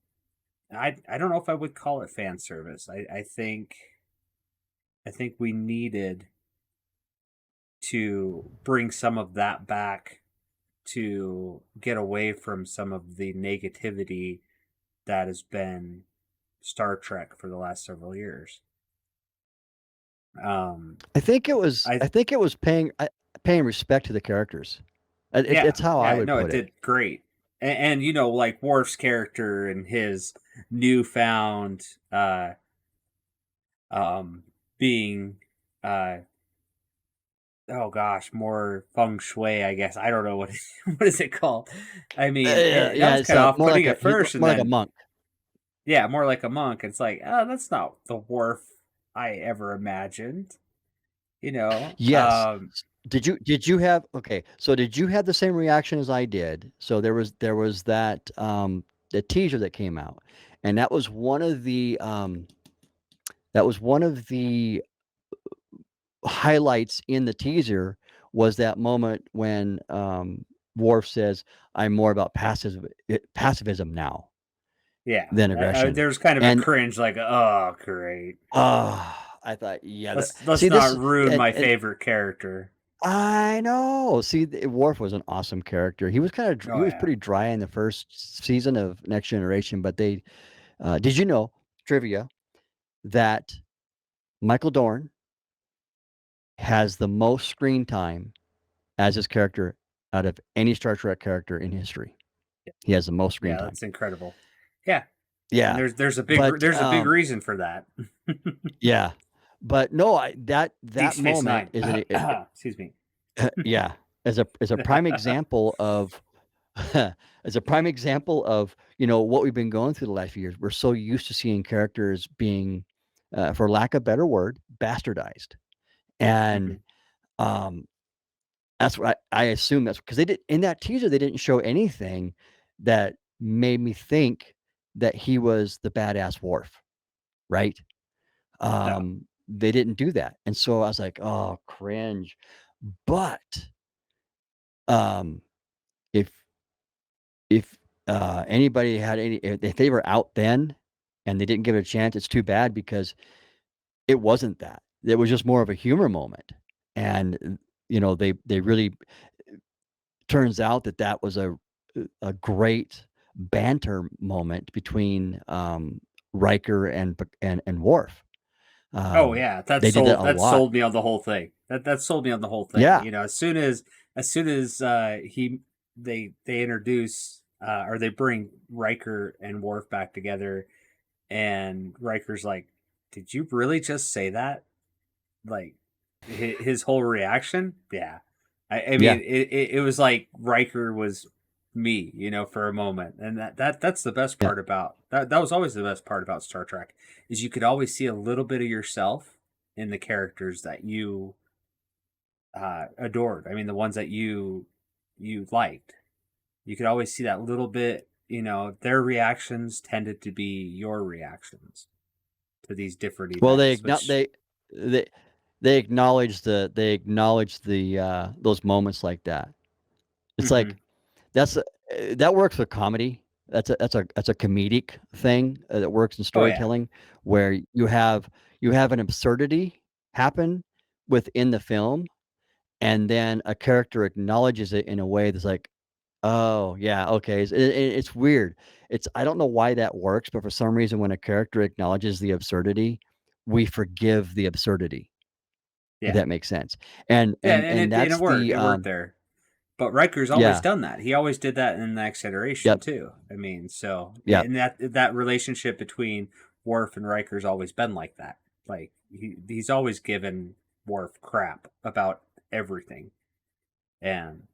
I don't know if I would call it fan service. I think we needed to bring some of that back to get away from some of the negativity that has been Star Trek for the last several years. Um, I I think it was paying respect to the characters. Yeah, It's how I yeah, would no, it put it. did great. And like Worf's character and his newfound um being uh oh gosh, more feng shui, I guess. I don't know what what is it called. I mean, that Yeah, was it's kind of more off-putting like at he's first, and more like a then monk. yeah, more like a monk. It's like, oh, that's not the Worf I ever imagined, you know. Yes. Did you have okay, so did you have the same reaction as I did? So there was that the teaser that came out, and that was one of the highlights in the teaser was that moment when Worf says, "I'm more about pacifism now Yeah, than aggression." there's kind of a And cringe, like, oh, great. I thought, yeah, Let's see this not ruin my and favorite character. I know. See, Worf was an awesome character. He was he Oh was yeah, pretty dry in the first season of Next Generation, but they did you know trivia that Michael Dorn has the most screen time as his character out of any Star Trek character in history. He has the most screen yeah, time. that's incredible. Yeah, and Yeah, but there's a big reason for that. yeah, but no, Deep that Space moment Nine. is Excuse me. yeah, as a prime example of as a prime example of what we've been going through the last few years. We're so used to seeing characters being, for lack of a better word, bastardized, and Mhm. um, that's what I assume that's because they did in that teaser. They didn't show anything that made me think that he was the badass Worf, right? No, They didn't do that, and so I was like, "Oh, cringe." But if if anybody had any, if they were out then and they didn't give it a chance, it's too bad because it wasn't that. It was just more of a humor moment, and they really turns out that that was a great banter moment between Riker and Worf. Oh yeah, They did that a that lot. sold me on the whole thing. That sold me on the whole thing. Yeah, You know, as soon as he they introduce or they bring Riker and Worf back together, and Riker's like, "Did you really just say that?" Like his whole reaction, yeah. I yeah, mean, it was like Riker was me, you know, for a moment, and that's the best yeah. part about that. That was always the best part about Star Trek is you could always see a little bit of yourself in the characters that you adored. I mean, the ones that you liked. You could always see that little bit. You know, their reactions tended to be your reactions to these different Well, events, which. they they acknowledge those moments like that. It's Hmm. like that works with comedy. That's a comedic thing that works in Oh yeah, storytelling, where you have an absurdity happen within the film, and then a character acknowledges it in a way that's like, oh yeah, okay. It's weird. I don't know why that works, but for some reason, when a character acknowledges the absurdity, we forgive the absurdity. If yeah. that makes sense. And Yeah, and and and it that's worked. the It worked there. But Riker's always yeah, done that. He always did that in the next iteration yep, too. I mean, so yep. and that relationship between Worf and Riker's always been like that. Like he's always given Worf crap about everything, and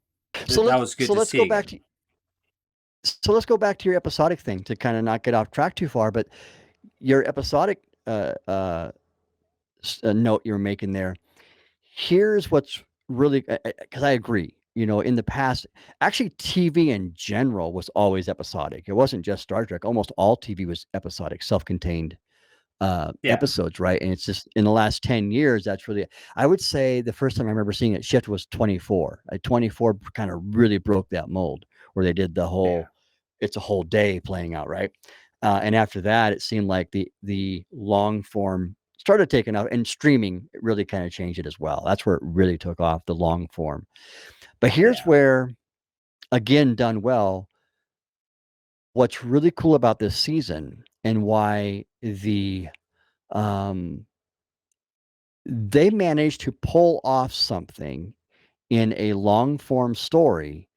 So that let's was good so to let's see go back again. to so let's go back to your episodic thing to kind of not get off track too far. But your episodic note you were making there. Here's what's really, because I agree. In the past, actually, TV in general was always episodic. It wasn't just Star Trek. Almost all TV was episodic, self-contained Yeah, episodes, right? And it's just in the last 10 years, that's really, I would say the first time I remember seeing it shift was 24. 24 kind of really broke that mold where they did the yeah, whole, it's a whole day playing out, right? And after that, it seemed like the long form started taking off, and streaming really kind of changed it as well. That's where it really took off, the long form. But here's yeah, where, again, done well, what's really cool about this season and why um, they managed to pull off something in a long form story,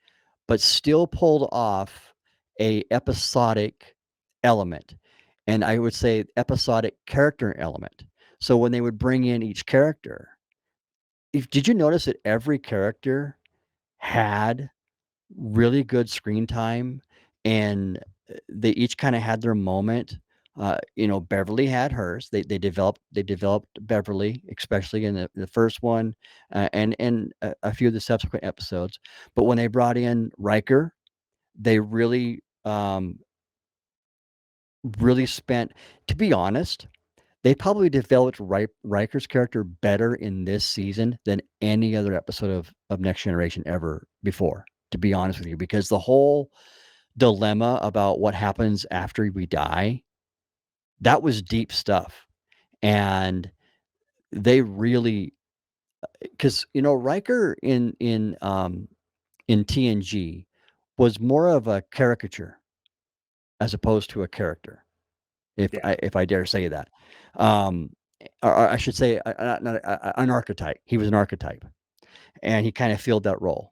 but still pulled off a episodic element. And I would say episodic character element. So when they would bring in each character, did you notice that every character had really good screen time, and they each kind of had their moment. Beverly had hers. They developed Beverly, especially in the first one, and a few of the subsequent episodes. But when they brought in Riker, they really spent. To be honest, they probably developed Riker's character better in this season than any other episode of Next Generation ever before. To be honest with you, because the whole dilemma about what happens after we die, that was deep stuff. And they really, because Riker in TNG was more of a caricature as opposed to a character, yeah, if I dare say that. Um, or I should say, not an archetype. He was an archetype, and he kind of filled that role.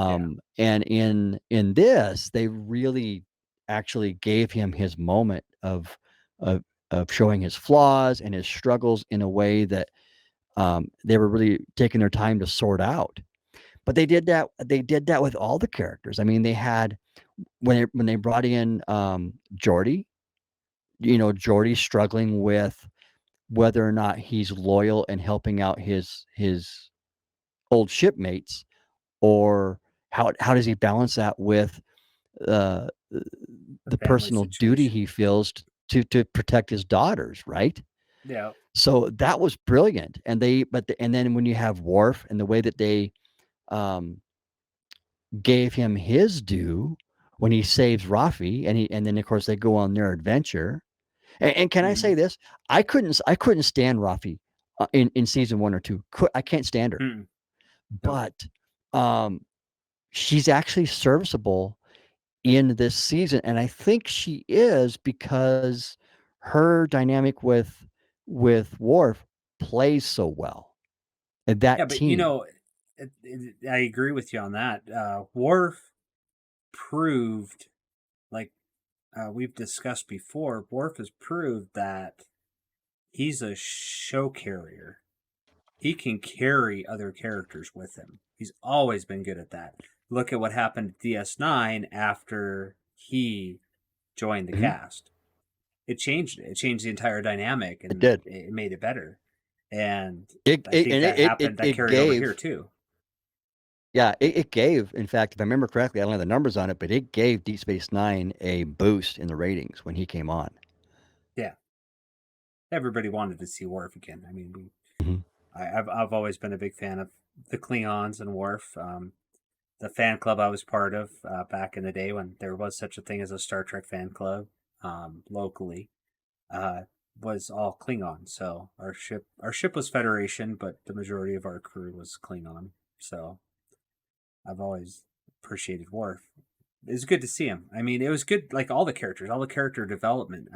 yeah. And in this, they really actually gave him his moment of of showing his flaws and his struggles in a way that they were really taking their time to sort out. But they did that. They did that with all the characters. I mean, they had when they brought in Geordi. Geordi struggling with whether or not he's loyal and helping out his old shipmates, or how does he balance that with uh, The the family personal duty situation. he feels to protect his daughters, right? Yeah, So that was brilliant. And then when you have Worf and the way that they um, gave him his due when he saves Rafi, and then of course they go on their adventure. And can I Mm-hmm. say this? I couldn't stand Rafi in season 1 or 2. I can't stand her, Mm-mm. Nope. but um, she's actually serviceable in this season, and I think she is because her dynamic with Worf plays so well, and Yeah, that but you team. know, I agree with you on that. Worf proved, like we've discussed before, Worf has proved that he's a show carrier. He can carry other characters with him. He's always been good at that. Look at what happened to DS9 after he joined the Mhm. cast. It changed it. It changed the entire dynamic It and did. it made it better. And It I it think and that happened, that it carried over here gave. too. Yeah, it gave. In fact, if I remember correctly, I don't have the numbers on it, but it gave Deep Space Nine a boost in the ratings when he came on. Yeah. Everybody wanted to see Worf again. I mean, Mhm. I've always been a big fan of the Klingons and Worf. The fan club I was part of back in the day when there was such a thing as a Star Trek fan club locally uh, was all Klingon. So our ship was Federation, but the majority of our crew was Klingon. So I've always appreciated Worf. It was good to see him. I mean, it was good, like all the characters, all the character development.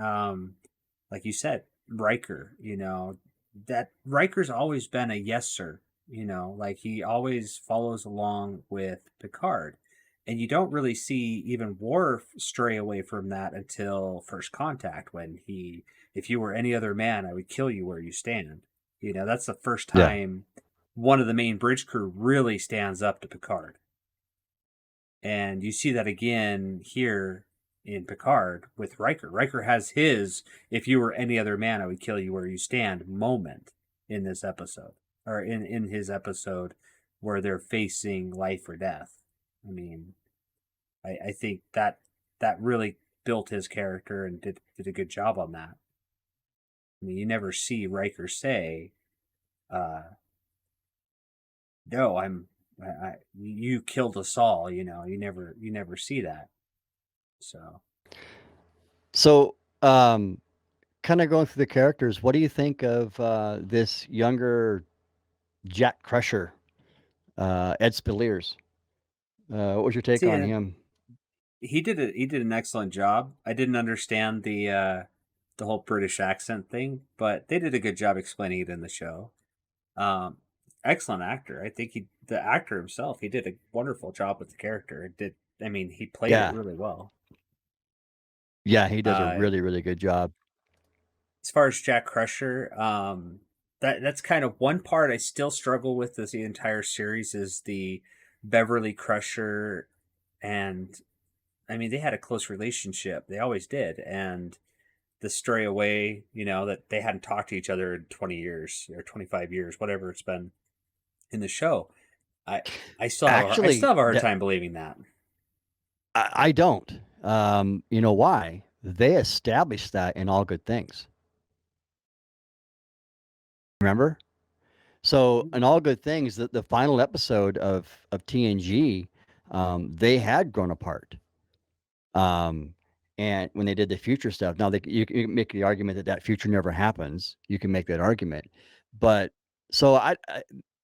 Like you said, Riker. That Riker's always been a yes sir. Like he always follows along with Picard, and you don't really see even Worf stray away from that until First Contact, when if you were any other man, I would kill you where you stand. That's the first Yeah. time one of the main bridge crew really stands up to Picard. And you see that again here in Picard with Riker. Riker has his "if you were any other man, I would kill you where you stand" moment in this episode, or in his episode where they're facing life or death. I mean, I think that really built his character and did a good job on that. I mean, you never see Riker say, uh, "No, you killed us all." You never see that. So So, kind of going through the characters, what do you think of this younger Jack Crusher, Ed Speleers? What was your take on see, him? he did an excellent job. I didn't understand the whole British accent thing, but they did a good job explaining it in the show. Um, Excellent actor. I think the actor himself, he did a wonderful job with the character. I mean, he played it Yeah, really well. yeah, he does a Uh, really, really good job. as far as Jack Crusher, that's kind of one part I still struggle with this the entire series is the Beverly Crusher, and I mean they had a close relationship. They always did, and the stray away, that they hadn't talked to each other in 20 years or 25 years, whatever it's been in the show. I I still Actually, have a hard that time believing that. I don't. You know why? They established that in All Good Things. Remember? So, in All Good Things, the final episode of TNG, they had grown apart. Um, and when they did the future stuff, now you can make the argument that that future never happens. You can make that argument, but so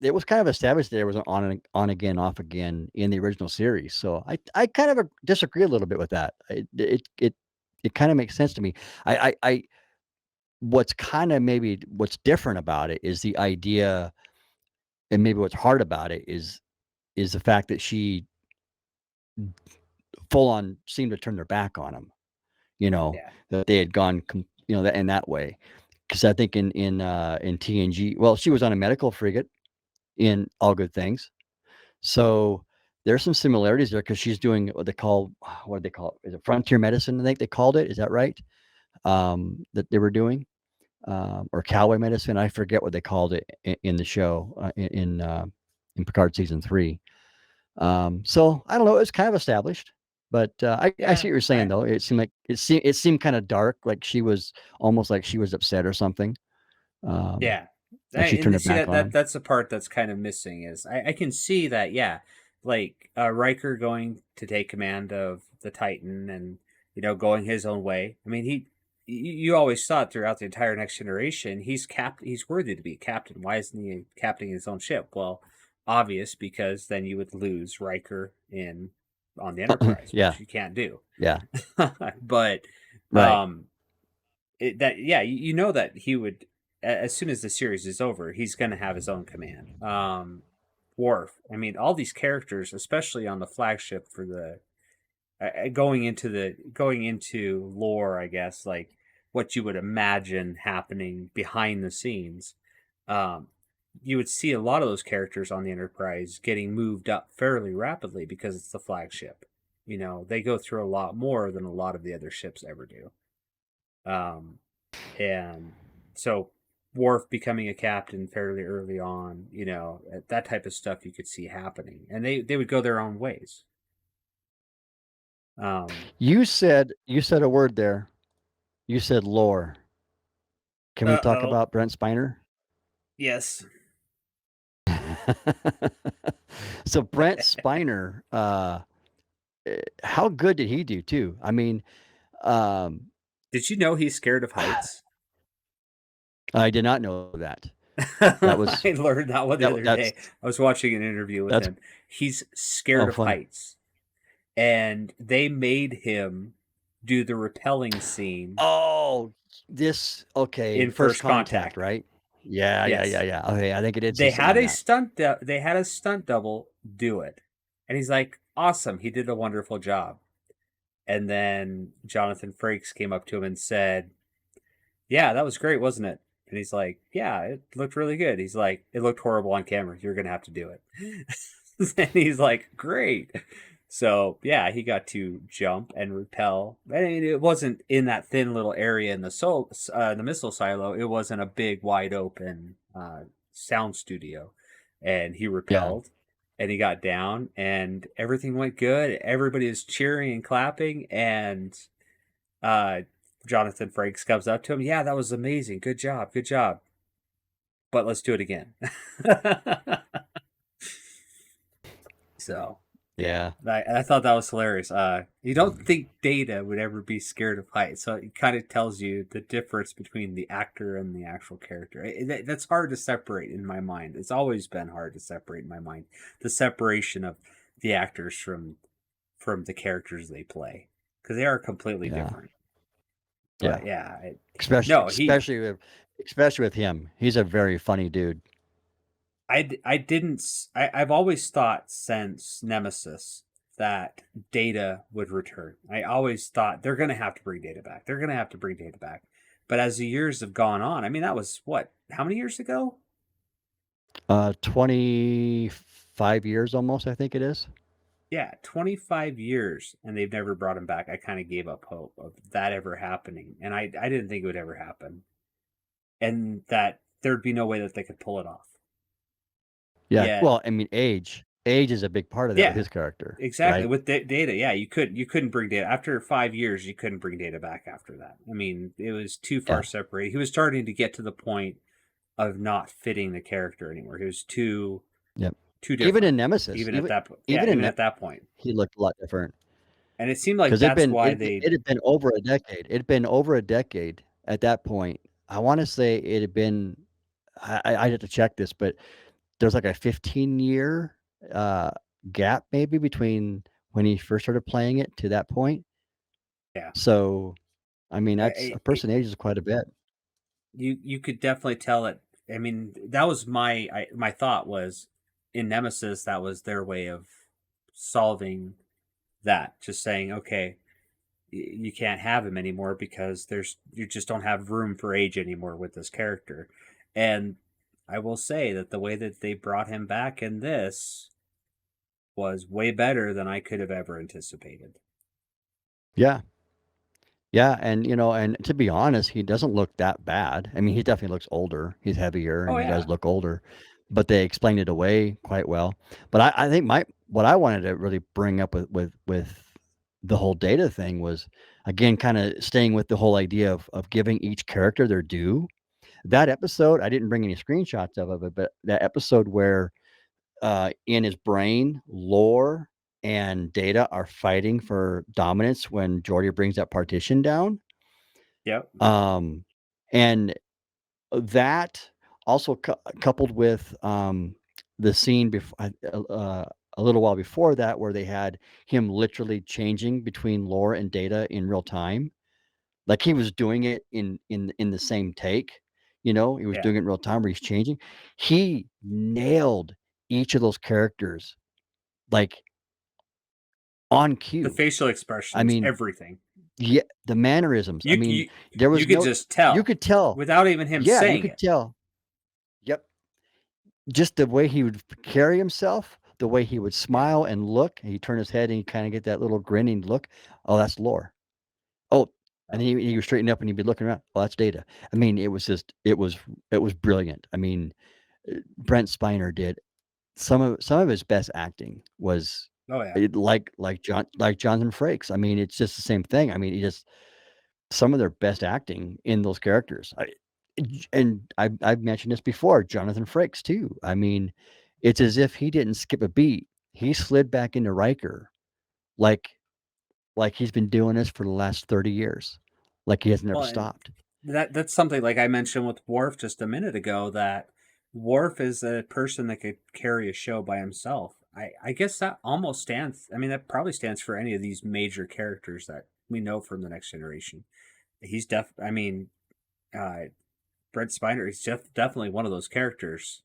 it was kind of established there was an on again, off again in the original series. So I kind of disagree a little bit with that. It kind of makes sense to me. I what's kind of maybe what's different about it is the idea, and maybe what's hard about it is the fact that she full on seemed to turn their back on him. Yeah. That they had gone, that in that way. Because I think in TNG, well, she was on a medical frigate in All Good Things, so there's some similarities there because she's doing what do they call it? Is it frontier medicine? I think they called it. Is that right? That they were doing, or cowboy medicine. I forget what they called it in the show in Picard season 3. So I don't know. It's kind of established, but I Yeah. see what you're saying though. It seemed kind of dark, like she was almost like she was upset or something. Um, Yeah. like she turned her See back that on that him. that's the part that's kind of missing is I can see that, yeah, like Riker going to take command of the Titan and going his own way. I mean, you always thought throughout the entire Next Generation he's worthy to be captain. Why isn't he captaining his own ship? Well, obvious, because then you would lose Riker in on the Enterprise, Yeah. which you can't do. Yeah. But Right. you know that he would, as soon as the series is over, he's going to have his own command. Worf, I mean, all these characters, especially on the flagship for the going into lore, I guess, like what you would imagine happening behind the scenes. um, you would see a lot of those characters on the Enterprise getting moved up fairly rapidly because it's the flagship. They go through a lot more than a lot of the other ships ever do. Um, and so Worf becoming a captain fairly early on, that type of stuff you could see happening, and they would go their own ways. You said a word there. You said lore. Can we talk Oh, about Brent Spiner? yes. So Brent Spiner, how good did he do too? I mean, um, Did you know he's scared of heights? I did not know that. That was I learned that one the other that's day. I was watching an interview with that's him. He's scared oh of fun. heights, and they made him do the rappelling scene Oh, this okay. in First First Contact, Contact. right? Yeah, yeah, yeah, Yes. yeah. Okay, I think I did see They something had on a that. stunt double do it, and he's like, awesome, he did a wonderful job. And then Jonathan Frakes came up to him and said, yeah, that was great, wasn't it? And he's like, yeah, it looked really good. He's like, it looked horrible on camera, you're gonna have to do it. And he's like, great. So yeah, he got to jump and repel. I mean, it wasn't in that thin little area in the missile silo. It wasn't a big, wide open sound studio, and he Yeah. repelled, and he got down, and everything went good. Everybody is cheering and clapping, and uh, Jonathan Frakes comes up to him. Yeah, that was amazing. Good job. Good job. But let's do it again. So yeah, Yeah. I thought that was hilarious. You don't think Data would ever be scared of heights, so it kind of tells you the difference between the actor and the actual character. That's hard to separate in my mind. It's always been hard to separate in my mind, the separation of the actors from the characters they play, because they are completely Yeah. different. Yeah. But yeah, Especially no, he especially with especially with him. He's a very funny dude. I didn't. I've always thought since Nemesis that Data would return. I always thought they're going to have to bring Data back. They're going to have to bring Data back. But as the years have gone on, I mean, that was what? How many years ago? 25 years almost, I think it is. Yeah, 25 years, and they've never brought him back. I kind of gave up hope of that ever happening, and I didn't think it would ever happen, and that there'd be no way that they could pull it off. Yeah. Yet, Well, I mean, age is a big part of that with yeah, his character, exactly. right? With Data, yeah, you couldn't bring Data after 5 years. You couldn't bring Data back after that. I mean, it was too far Yeah. separated. He was starting to get to the point of not fitting the character anymore. He was Yep. too Even different. in Nemesis, Even at that point, yeah, even in even Ne at that point, he looked a lot different and it seemed like because that's why it had been over a decade. It had been over a decade at that point. I wanna say it had been I'd have to check this, but there's like a 15-year, uh, gap maybe between when he first started playing it to that point. yeah. So, I mean, that's a I person ages quite a bit. you could definitely tell it. I mean, that was my thought was in Nemesis that was their way of solving that. Just saying, okay, you can't have him anymore because you just don't have room for age anymore with this character. And I will say that the way that they brought him back in this was way better than I could have ever anticipated. Yeah. Yeah, and, and to be honest, he doesn't look that bad. I mean, he definitely looks older. He's heavier Oh and he does yeah, look older, but they explained it away quite well. But I think my what I wanted to really bring up with the whole data thing was, again, kinda staying with the whole idea of giving each character their due. That episode, I didn't bring any screenshots of it, but that episode where in his brain, Lore and Data are fighting for dominance when Geordi brings that partition down. Yep. And that also coupled with the scene before a little while before that, where they had him literally changing between Lore and Data in real time, like he was doing it in the same take. You know, he was Yeah. doing it in real time where he's changing. He nailed each of those characters like on The cue. facial I expressions, mean, everything. yeah, the mannerisms. I You mean, you there you was could no, just you tell could tell. without even him Yeah, you saying could it. tell. Yep. Just the way he would carry himself, the way he would Yeah. smile and look, and he'd turn his head and he'd kind of get that little grinning look. Oh, that's Lore. Oh, and Oh, he would straighten up and he'd be looking around. Oh, that's Data. I mean, it was just it was brilliant. I mean, Brent Spiner did some of his best acting was oh yeah. like Jonathan Frakes. I mean, it's just the same thing. I mean, he just some of their best acting in those characters. And I've mentioned this before, Jonathan Frakes too. I mean, it's as if he didn't skip a beat. He slid back into Riker like he's been doing this for the last 30 years. Like he hasn't ever Well, and stopped. that's something like I mentioned with Worf just a minute ago, that Worf is a person that could carry a show by himself. I guess that almost stands. I mean, that probably stands for any of these major characters that we know from the Next Generation. He's def. I mean, uh, Brent Spiner is definitely one of those characters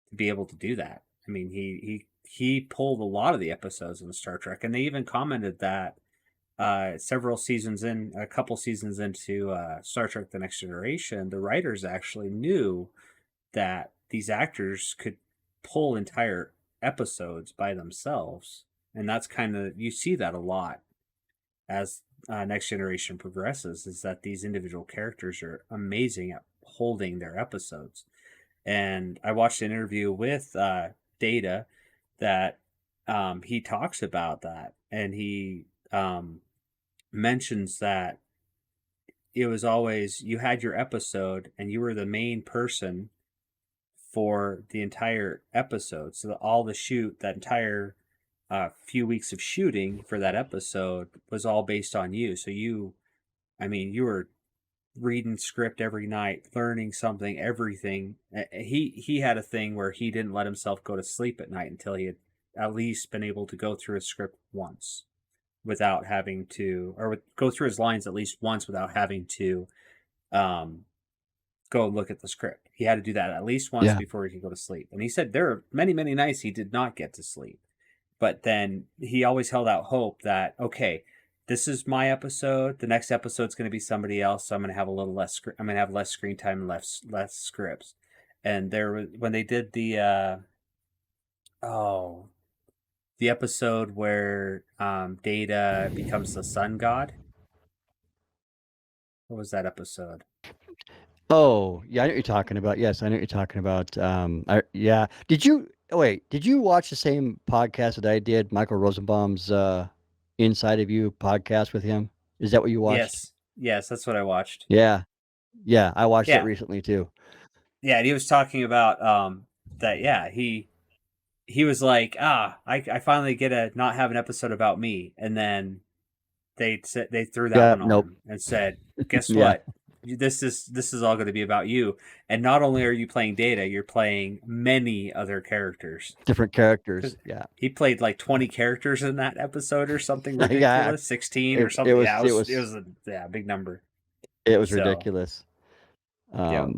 to be able to do that. I mean, he pulled a lot of the episodes in Star Trek, and they even commented that several seasons in, a couple seasons into Star Trek: The Next Generation, the writers actually knew that these actors could pull entire episodes by themselves, and that's kind of, you see that a lot as Next Generation progresses. Is that these individual characters are amazing at holding their episodes. And I watched an interview with Data that he talks about that, and he mentions that it was always, you had your episode and you were the main person for the entire episode. So that all the shoot, that entire few weeks of shooting for that episode was all based on you. So you, I mean, you were reading script every night, learning something, everything. He had a thing where he didn't let himself go to sleep at night until he had at least been able to go through a script once without having to, or go through his lines at least once without having to um, go look at the script. He had to do that at least once Yeah. before he could go to sleep. And he said there are many, many nights he did not get to sleep. But then he always held out hope that, okay, this is my episode. The next episode's going to be somebody else, so I'm going to have a little less. I'm going to have less screen time and less scripts. And there was, when they did the oh, the episode where Data becomes the sun god. What was that episode? Oh, yeah, I know what you're talking about. Yes, I know what you're talking about. Yeah. Did you wait? Did you watch the same podcast that I did, Michael Rosenbaum's "Inside of You" podcast with him? Is that what you watched? Yes, yes, that's what I watched. Yeah, yeah, I watched that Yeah, recently too. yeah, and he was talking about that. Yeah, he was like, I finally get to not have an episode about me, and then they threw that Yeah, one on nope. him and said, guess Yeah, what? This is all going to be about you, and not only are you playing Data, you're playing many other characters. different characters. Because Yeah, he played like 20 characters in that episode or something yeah. ridiculous, 16 or It something. was Yeah, it it was was a, yeah, big number. it was So ridiculous. yep.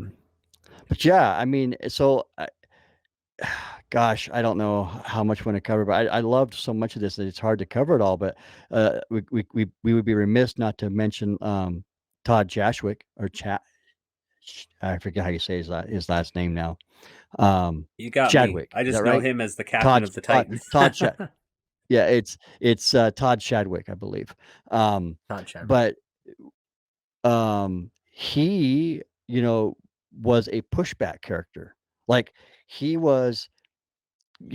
But yeah, I mean, so gosh, I don't know how much we want to cover, but I loved so much of this that it's hard to cover it all. But we would be remiss not to mention Todd Chashwick or I forget how you say his last name now. You got me. Chadwick, I is that just know right? him as the captain Todd of the Todd Titan. Todd Chad. Yeah, it's Todd Chadwick, I believe. Um, Not Chadwick. but he, was a pushback character. Like he was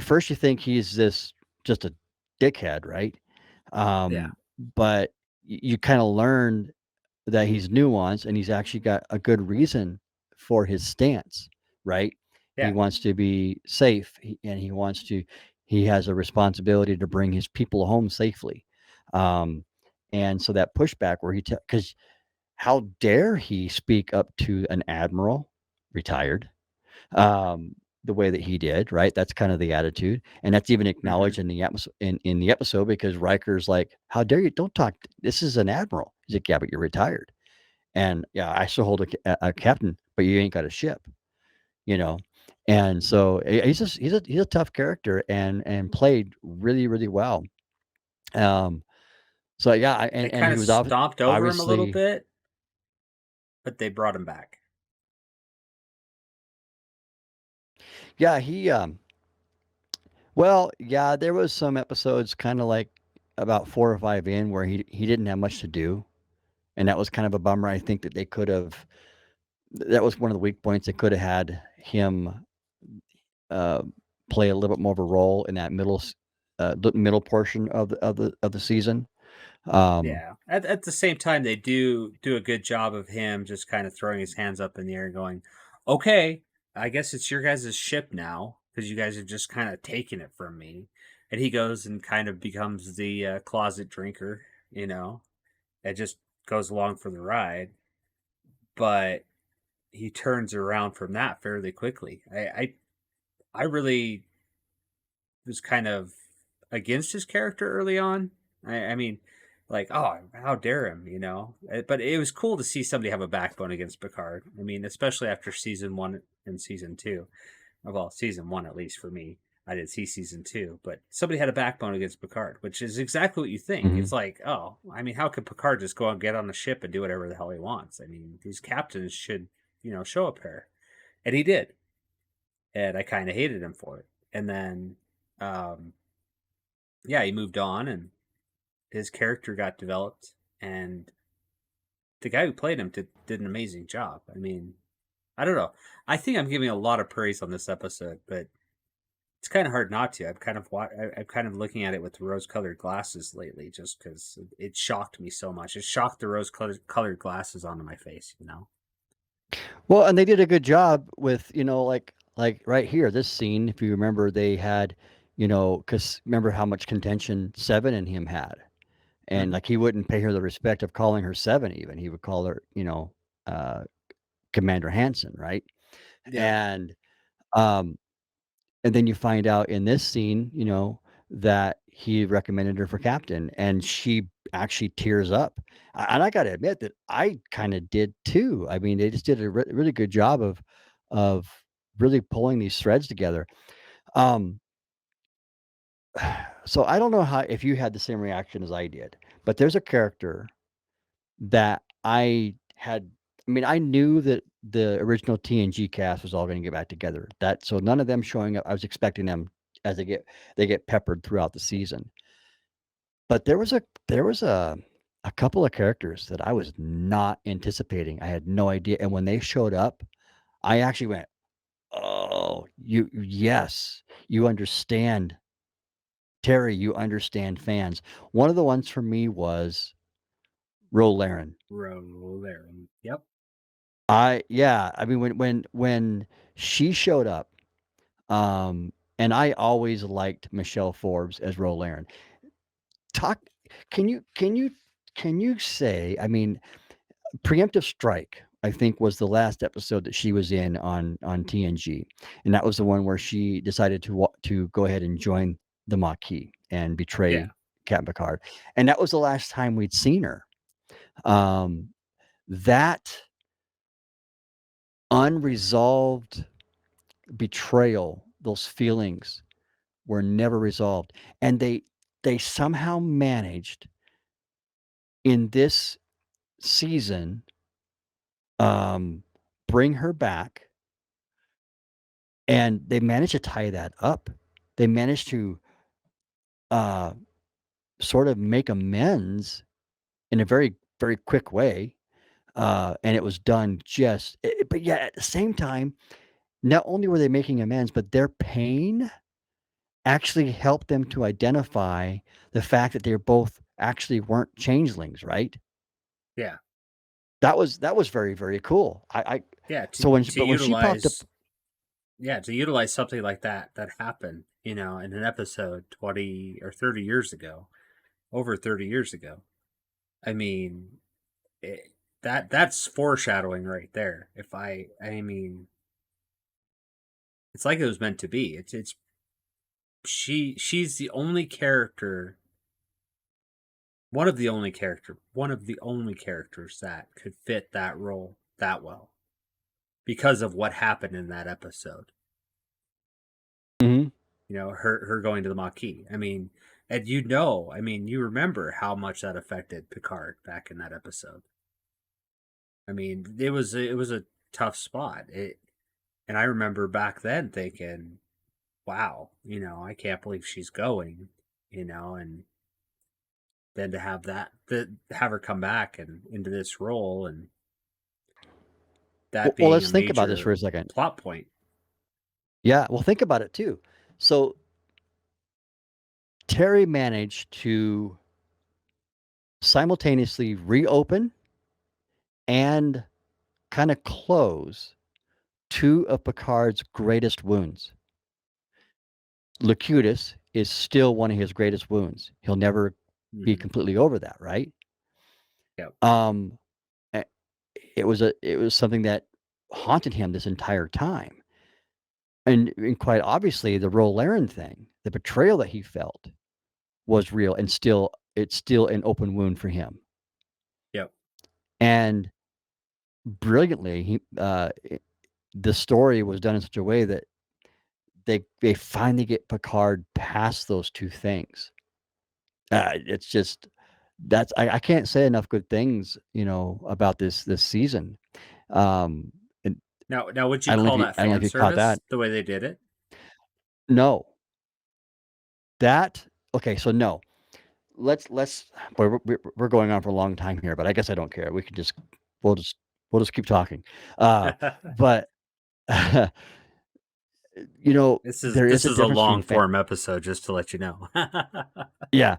first you think he's this just a dickhead, right? Yeah. Um, but you kind of learn that he's nuanced and he's actually got a good reason for his stance, right? He Yeah. wants to be safe, and he has a responsibility to bring his people home safely. Um, and so that pushback where because how dare he speak up to an admiral, retired, um, the way that he did, right? That's kind of the attitude, and that's even Hmm. acknowledged in the in the episode because Riker's like, "How dare you? Don't talk. This is an admiral." He's like, "Yeah, but you're retired." And yeah, I still hold a captain, but you ain't got a ship, you know. And so he's a tough character and played really really well. Um, so yeah, They and kind he of was stomped over him a little obviously bit, but they brought him back. yeah well yeah there was some episodes kind of like about 4 or 5 in where he didn't have much to do, and that was kind of a bummer. I think that they could have that was one of the weak points. They could have had him uh, play a little bit more of a role in that the middle portion of the season. Um, Yeah. At the same time, they do a good job of him just kind of throwing his hands up in the air and going, "Okay, I guess it's your guys' ship now because you guys are just kind of taking it from me." And he goes and kind of becomes the closet drinker, you know, that just goes along for the ride. But he turns around from that fairly quickly. I really was kind of against his character early on. I mean, like, oh, how dare him, you know? But it was cool to see somebody have a backbone against Picard. I mean, especially after season one and season two. Well, season one, at least for me. I didn't see season two, but somebody had a backbone against Picard, which is exactly what you think. mhm. It's like, oh, I mean, how could Picard just go and get on a ship and do whatever the hell he wants? I mean, these captains should, show up here. And he did. And I kind of hated him for it. And then, um, yeah, he moved on and his character got developed. And the guy who played him did an amazing job. I mean, I don't know. I think I'm giving a lot of praise on this episode, but it's kind of hard not to. I'm kind of looking at it with rose-colored glasses lately, just because it shocked me so much. It shocked the rose-colored glasses onto my face. You know? Well, and they did a good job with, like right here, this scene, if you remember, they had, because remember how much contention Seven and him had. And Hmm. like he wouldn't pay her the respect of calling her Seven even. He would call her, uh, Commander Hanson, right? Yeah. And um and then you find out in this scene, that he recommended her for captain, and she actually tears up. And I got to admit that I kind of did too. I mean, they just did a really good job of really pulling these threads together. Um, so I don't know how if you had the same reaction as I did, but there's a character that I had. I mean, I knew that the original TNG cast was all going to get back together. That so none of them showing up. I was expecting them as they get peppered throughout the season. But there was a couple of characters that I was not anticipating. I had no idea, and when they showed up, I actually went, "Oh, yes, you understand, Terry. You understand fans." One of the ones for me was Ro Laren. Roll there. Yep. I mean, when she showed up, and I always liked Michelle Forbes as Ro Laren. Talk can you say, I mean, Preemptive Strike, I think, was the last episode that she was in on TNG, and that was the one where she decided to go ahead and join the Maquis and Yeah. betray Captain Picard, and that was the last time we'd seen her. Um, that unresolved betrayal, those feelings were never resolved, and they somehow managed in this season, um, bring her back, and they managed to tie that up. They managed to, uh, sort of make amends in a very, very quick way, and it was done but yet at the same time, not only were they making amends, but their pain actually helped them to identify the fact that they both actually weren't changelings, right? Yeah. That was very, very cool. I Yeah. so To when she popped up utilize. yeah, to utilize something like that happened, in an episode 20 or 30 years ago, over 30 years ago. I mean, that's foreshadowing right there. I mean, it's like it was meant to be. It's she's the only character, one of the only characters that could fit that role that well because of what happened in that episode. Mhm. Her going to the Maquis. I mean, and I mean, you remember how much that affected Picard back in that episode. I mean, it was a tough spot. And I remember back then thinking, wow, I can't believe she's going, and then to have her come back and into this role, and that Well, being a let's think about this for major a second. plot point. Yeah, well, think about it too. So Terry managed to simultaneously reopen and kind of close two of Picard's greatest wounds. Locutus is still one of his greatest wounds. He'll never be Mm-hmm. completely over that, right? Yep. Um, it was something that haunted him this entire time, and quite obviously the Rolaren thing, the betrayal that he felt was real, and it's still an open wound for him. Yep. And brilliantly, the story was done in such a way that they finally get Picard past those two things. It's just that's I can't say enough good things, about this season. Um, and Now, would you call that I don't know if fan you caught that. service the way they did it? No, that okay. So no, let's. Boy, we're going on for a long time here, but I guess I don't care. We'll just we'll just keep talking. But this is there is this a is a difference between long form episode, just to let you know. yeah,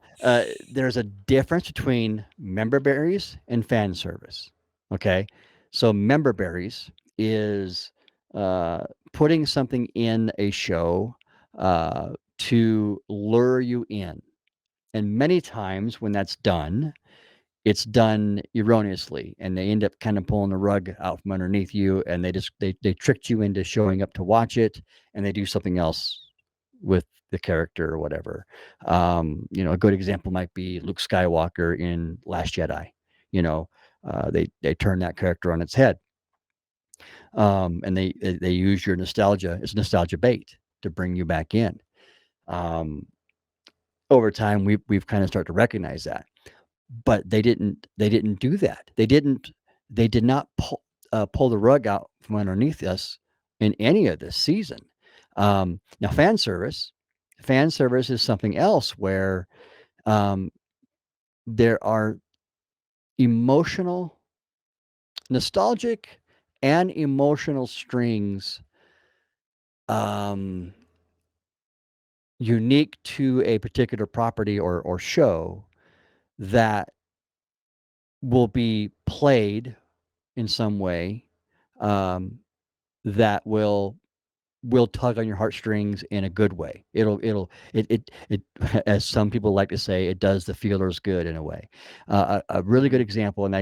there's a difference between member berries and fan service. Okay, so member berries is putting something in a show to lure you in, and many times when that's done, it's done erroneously, and they end up kind of pulling the rug out from underneath you, and they tricked you into showing up to watch it, and they do something else with the character or whatever. A good example might be Luke Skywalker in Last Jedi. You know, they turn that character on its head, and they use your nostalgia as nostalgia bait to bring you back in. Um, Over time, we've kind of started to recognize that, but they didn't do that. They did not pull the rug out from underneath us in any of this season. Now, fan service is something else where um, there are emotional, nostalgic, and emotional strings um, unique to a particular property or show that will be played in some way um, that will tug on your heartstrings in a good way. It as some people like to say, it does the feelers good in a way. A really good Mhm. example, and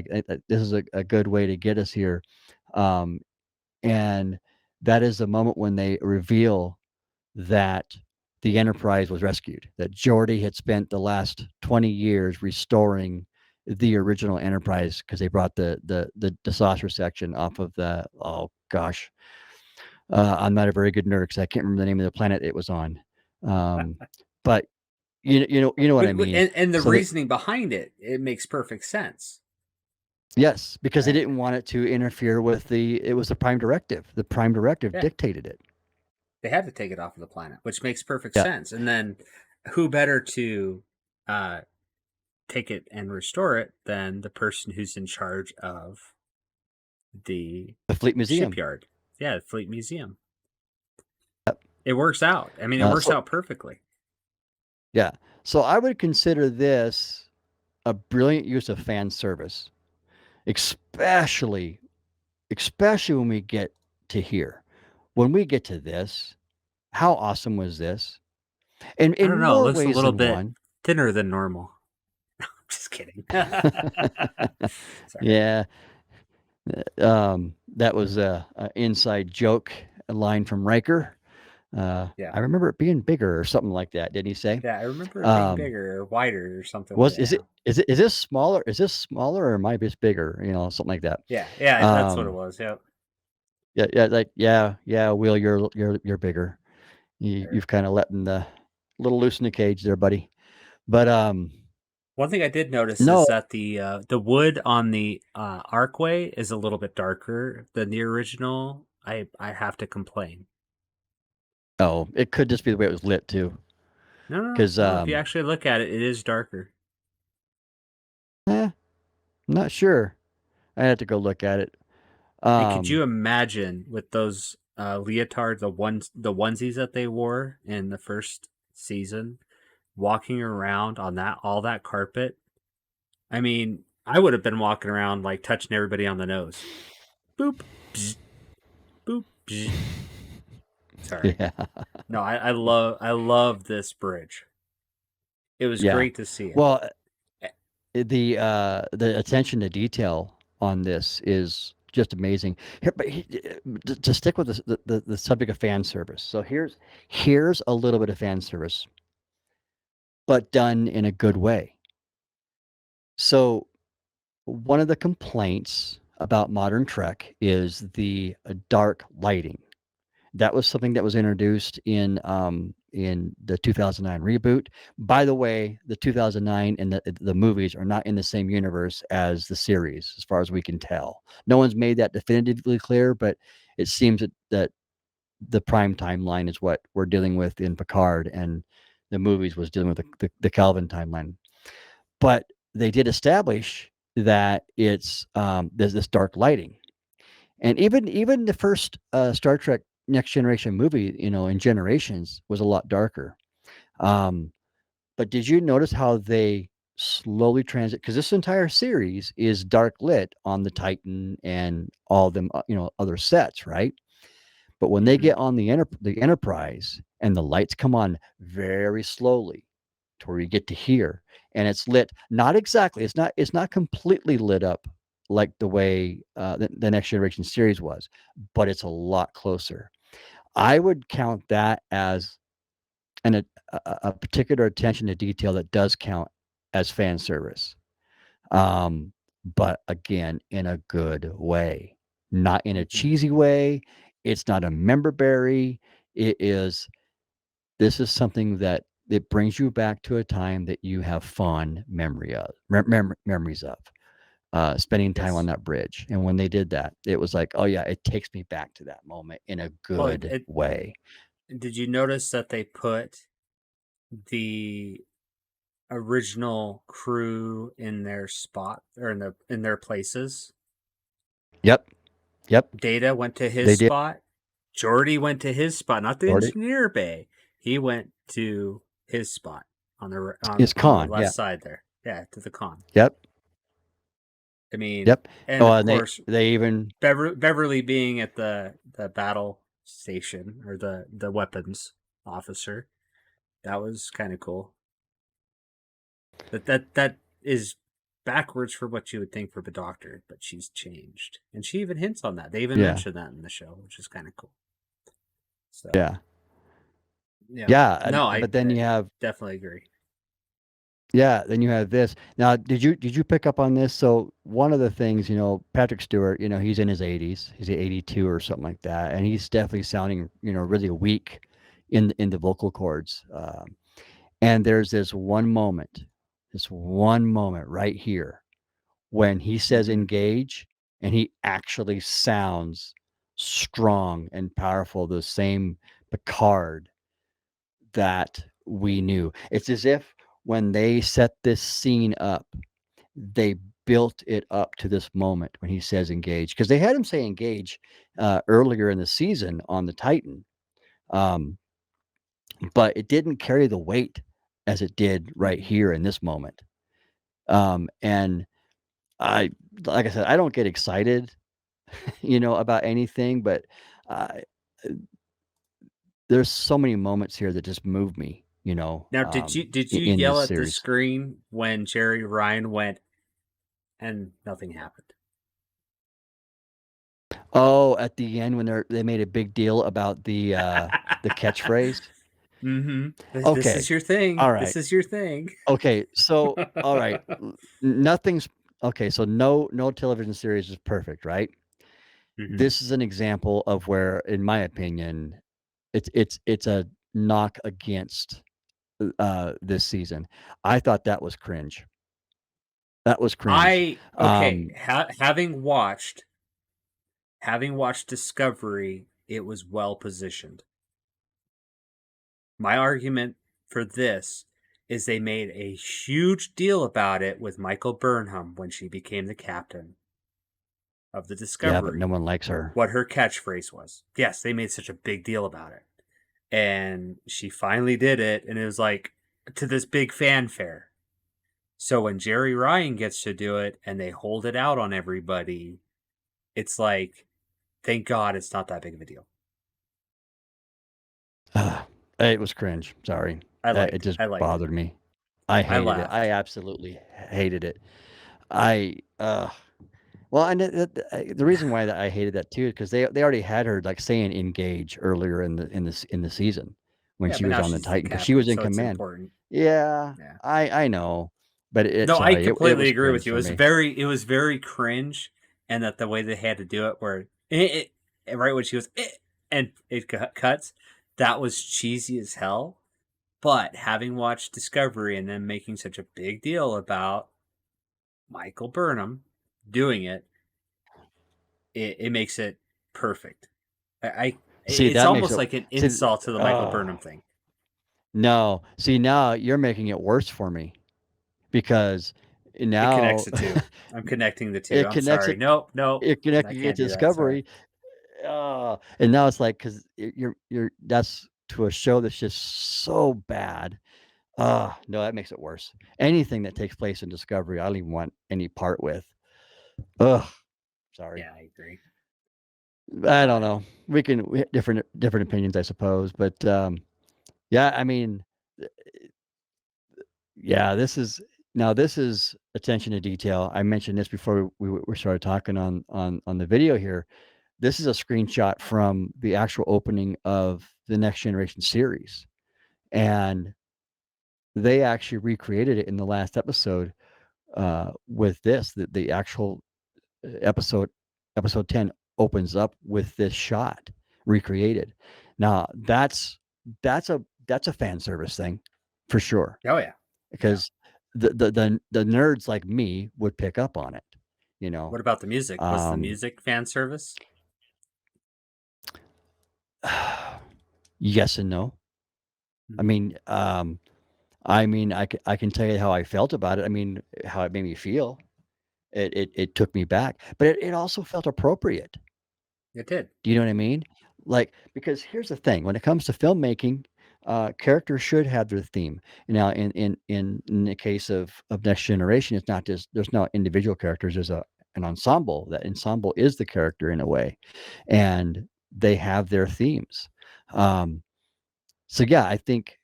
this is a good way to get us here, um, and that is the moment when they reveal that the Enterprise was rescued. That Geordi had spent the last 20 years restoring the original Enterprise because they brought the saucer section off of the oh gosh I'm not a very good nerd because I can't remember the name of the planet it was on. Um, but you know what I mean. And the So that reasoning behind it makes perfect sense. yes, because they Uh, didn't want it to interfere with it was the prime directive. The prime directive yeah, dictated it. they had to take it off of the planet, which makes perfect Yeah, sense. And then, who better to uh, take it and restore it than the person who's in charge of the the Fleet Museum. shipyard? Yeah, the Fleet Museum. Yep. It works out. I mean, it works So out perfectly. yeah, so I would consider this a brilliant use of fan service, especially especially when we get to here. when we get to this, how awesome was this? And I in don't know. It more looks a ways little than bit one. thinner than normal. Just kidding. Sorry. Yeah, that was a inside joke, a line from Riker. Yeah. I remember it being bigger or something like that. Didn't he say? Yeah, I remember it being Um, bigger or wider or something like was that. Yeah. is this smaller? Is this smaller or am I just bigger? You know, something like that. Yeah. Yeah, that's what it Um, was. Yep. yeah, yeah, like yeah, Will, you're bigger. There. You've kind of letting the little loose in the cage there, buddy. But One thing I did notice is no, that the wood on the arcway is a little bit darker than the original. I have to complain. oh, it could just be the way it was lit too. No, no, no, Because no. If you actually look at it, it is darker. I'm not sure. I had to go look at it. And could Um, you imagine with those leotards, the onesies that they wore in the first season, walking around on that all that carpet? I mean, I would have been walking around like touching everybody on the nose. Boop, bzz, boop, bzz. Sorry. yeah, No, I love this bridge. It was yeah. great to see it. Well, the attention to detail on this is just amazing. Here, but to stick with the subject of fan service. So here's a little bit of fan service, but done in a good way. So one of the complaints about modern Trek is the dark lighting. That was something that was introduced in the 2009 reboot. By the way, the 2009 and the movies are not in the same universe as the series, as far as we can tell. No one's made that definitively clear, but it seems that the prime timeline is what we're dealing with in Picard, and the movies was dealing with the Calvin timeline. But they did establish that there's this dark lighting, and even the first Star Trek Next Generation movie, you know, in Generations was a lot darker. Um, but did you notice how they slowly transit? Because this entire series is dark lit on the Titan and all them, other sets, right? But when they Mm-hmm. get on the Enterprise and the lights come on very slowly to where you get to here, and it's lit not exactly, it's not completely lit up like the way the Next Generation series was, but it's a lot closer. I would count that as a particular attention to detail that does count as fan service. But again, in a good way, not in a Mm-hmm. cheesy way. It's not a member berry. It is, this is something that it brings you back to a time that you have fond memories of. Spending time on Yes. that bridge. And when they did that, it was like, oh yeah, it takes me back to that moment in a Well, good way. did you notice that they put the original crew in their spot or in their places? Yep, yep, Data went to his they did. spot. Geordi went to his spot, not the Jordy engineer bay. He went to his spot on the is on the Khan. left Yeah, side there. Yeah, to the con. yep, I mean, yep. and Oh, of and course, they even Beverly being at the battle station or the weapons officer. That was kind of cool. That is backwards for what you would think for the Doctor, but she's changed, and she even hints on that. They even yeah, mention that in the show, which is kind of cool. So yeah, yeah, yeah. no, But then I you have definitely agree. yeah, then you have this. Now, did you pick up on this? So one of the things, Patrick Stewart, he's in his 80s. He's 82 or something like that, and he's definitely sounding, really weak in the vocal cords. And there's this one moment right here when he says Mm-hmm. engage, and he actually sounds strong and powerful, the same Picard that we knew. It's as if when they set this scene up, they built it up to this moment when he says engage, because they had him say engage earlier in the season on the Titan, um, but it didn't carry the weight as it did right Mm-hmm. here in this moment. And I, like I said, I don't get excited, about anything, but there's so many moments here that just move me, Now, did you in yell this at the series. screen when Jerry Ryan went and nothing happened? Oh, at the end when they made a big deal about the catchphrase. Mm-hmm. This is Okay, your thing. all This right. is your thing. Okay, so all right, nothing's okay. So no television series is perfect, right? Mm-hmm. This is an example of where, in my opinion, it's a knock against this season. I thought that was cringe. That was cringe. Okay. Having watched Discovery, it was well positioned. My argument for this is they made a huge deal about it with Michael Burnham when she became the captain of the Yeah, but no Discovery, one likes her. what her catchphrase was. Yes, they made such a big deal about it. And she finally did it, and it was like to this big fanfare. So when Jerry Ryan gets to do it and they hold it out on everybody, it's like, thank God it's not that big of a deal. Ugh, it was cringe. Sorry, I it liked just I liked it. bothered me. I I hated it. I laughed. absolutely hated it. I well, and the reason why that I hated that too is because they already had her like saying engage earlier in the season when Yeah, she but was now on the she's the Titan because she was captain, in so it's command. important. Yeah, Yeah. I know, but No, I sorry, it completely was agree cringe with you. for me. It was very cringe, and that the way they had to do it, where right when she was and it cuts, that was cheesy as hell. But having watched Discovery and then making such a big deal about Michael Burnham doing it makes it perfect. See, It's that makes almost it like an see. insult to the Michael Burnham thing. No, see now you're making it worse for me because It connects now the two. I'm connecting the two. it I'm connects sorry. it. Nope, nope. It I connecting it can't to do that. Sorry. Discovery. And now it's like because you're that's to a show that's just so bad. No, that makes it worse. Anything that takes place in Discovery, I don't even want any part with. Ugh, sorry. Yeah, I agree. I don't But know. We different opinions, I suppose, but yeah, I mean, yeah, this is attention to detail. I mentioned this before we started talking on the video here. This is a screenshot from the actual opening of the Next Generation series, and they actually recreated it in the last episode with this. The actual episode episode 10 opens up with this shot recreated. Now that's a fan service thing for sure oh yeah, yeah. because the nerds like me would pick up on it, you know. What about the music? Was the Um, music fan service? yes and no. I Mm-hmm. mean, I can tell you how I felt about it. I mean, how it made me feel. It took me back, but it also felt appropriate. It did. Do you know what I mean? Like, because here's the thing, when it comes to filmmaking, characters should have their theme. Now, in the case of Next Generation, it's not just there's no individual characters. There's an ensemble. That ensemble is the character in a way, and they have their themes. Um, so yeah, I think,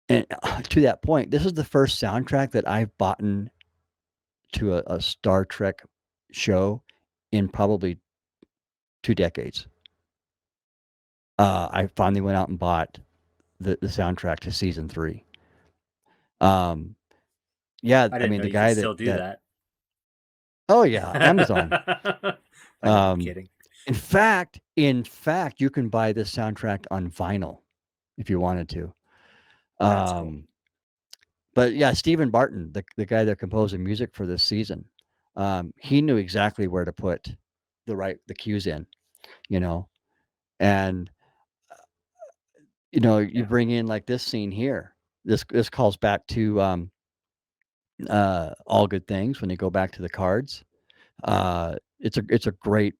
and to that point, this is the first soundtrack that I've bought to a Star Trek show in probably 2 decades. I finally went out and bought the soundtrack to season 3. Um, yeah, I I didn't mean, know the you could guy still do that that. oh, yeah, Amazon. I know. I'm Um, kidding. in fact, you can buy this soundtrack on vinyl if you wanted to. That's cool. Um, but yeah, Stephen Barton, the guy that composed the music for this season, he knew exactly where to put the cues in, you know, and, you Yeah. bring in, like, this scene here. This calls back to, All Good Things when they go back to the cards. It's a great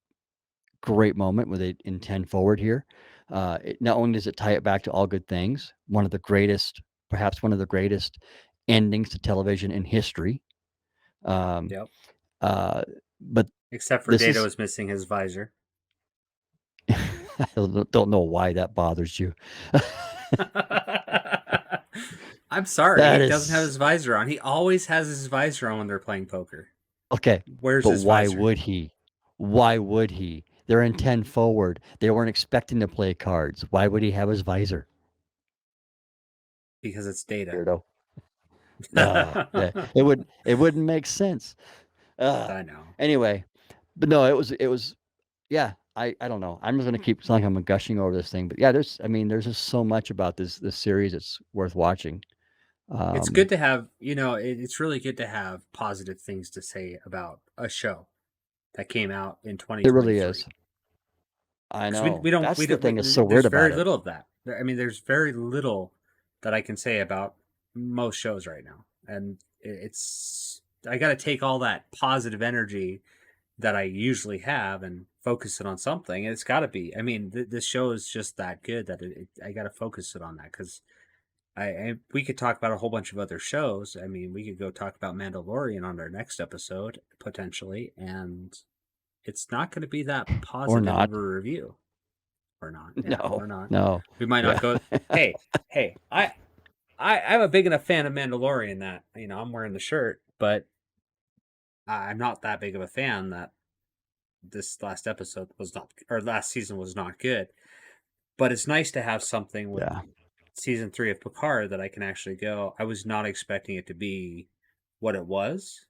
moment where they intend forward here. Not only does it tie it back to All Good Things, perhaps one of the greatest endings to television in history. Um, Yep. uh, but Except for this Data is was missing his visor. I don't know why that bothers you. I'm sorry, That he doesn't have is his visor on. He always has his visor on when they're playing poker. okay, Where's but his why visor? would he? Why would he? They're in 10 forward. They weren't expecting to play cards. Why would he have his visor? Because it's data. Weirdo. That it wouldn't make sense. Uh, I know. anyway, but no, it was yeah, I don't know. I'm just gonna keep sounding like I'm gushing over this thing, but yeah, there's just so much about this series that's worth watching. It's good Um, to have, it's really good to have positive things to say about a show that came out in it really is. 2023. I Because know. That's we the don't, thing that's so weird there's about very it. little of that. I mean, there's very little that I can say about most shows right now. And it's, I got to take all that positive energy that I usually have and focus it on something. It's got to be. I mean, this show is just that good that I got to focus it on that because we could talk about a whole bunch of other shows. I mean, we could go talk about Mandalorian on our next episode potentially, and it's not going to be that Or positive not. of a review, or not. Yeah, No. or not. No. We might not Yeah. go. Hey, hey, I'm a big enough fan of Mandalorian that I'm wearing the shirt, but I'm not that big of a fan that this last episode was not, or last season was not good. But it's nice to have something with Yeah. season 3 of Picard that I can actually go. I was not expecting it to be what it was.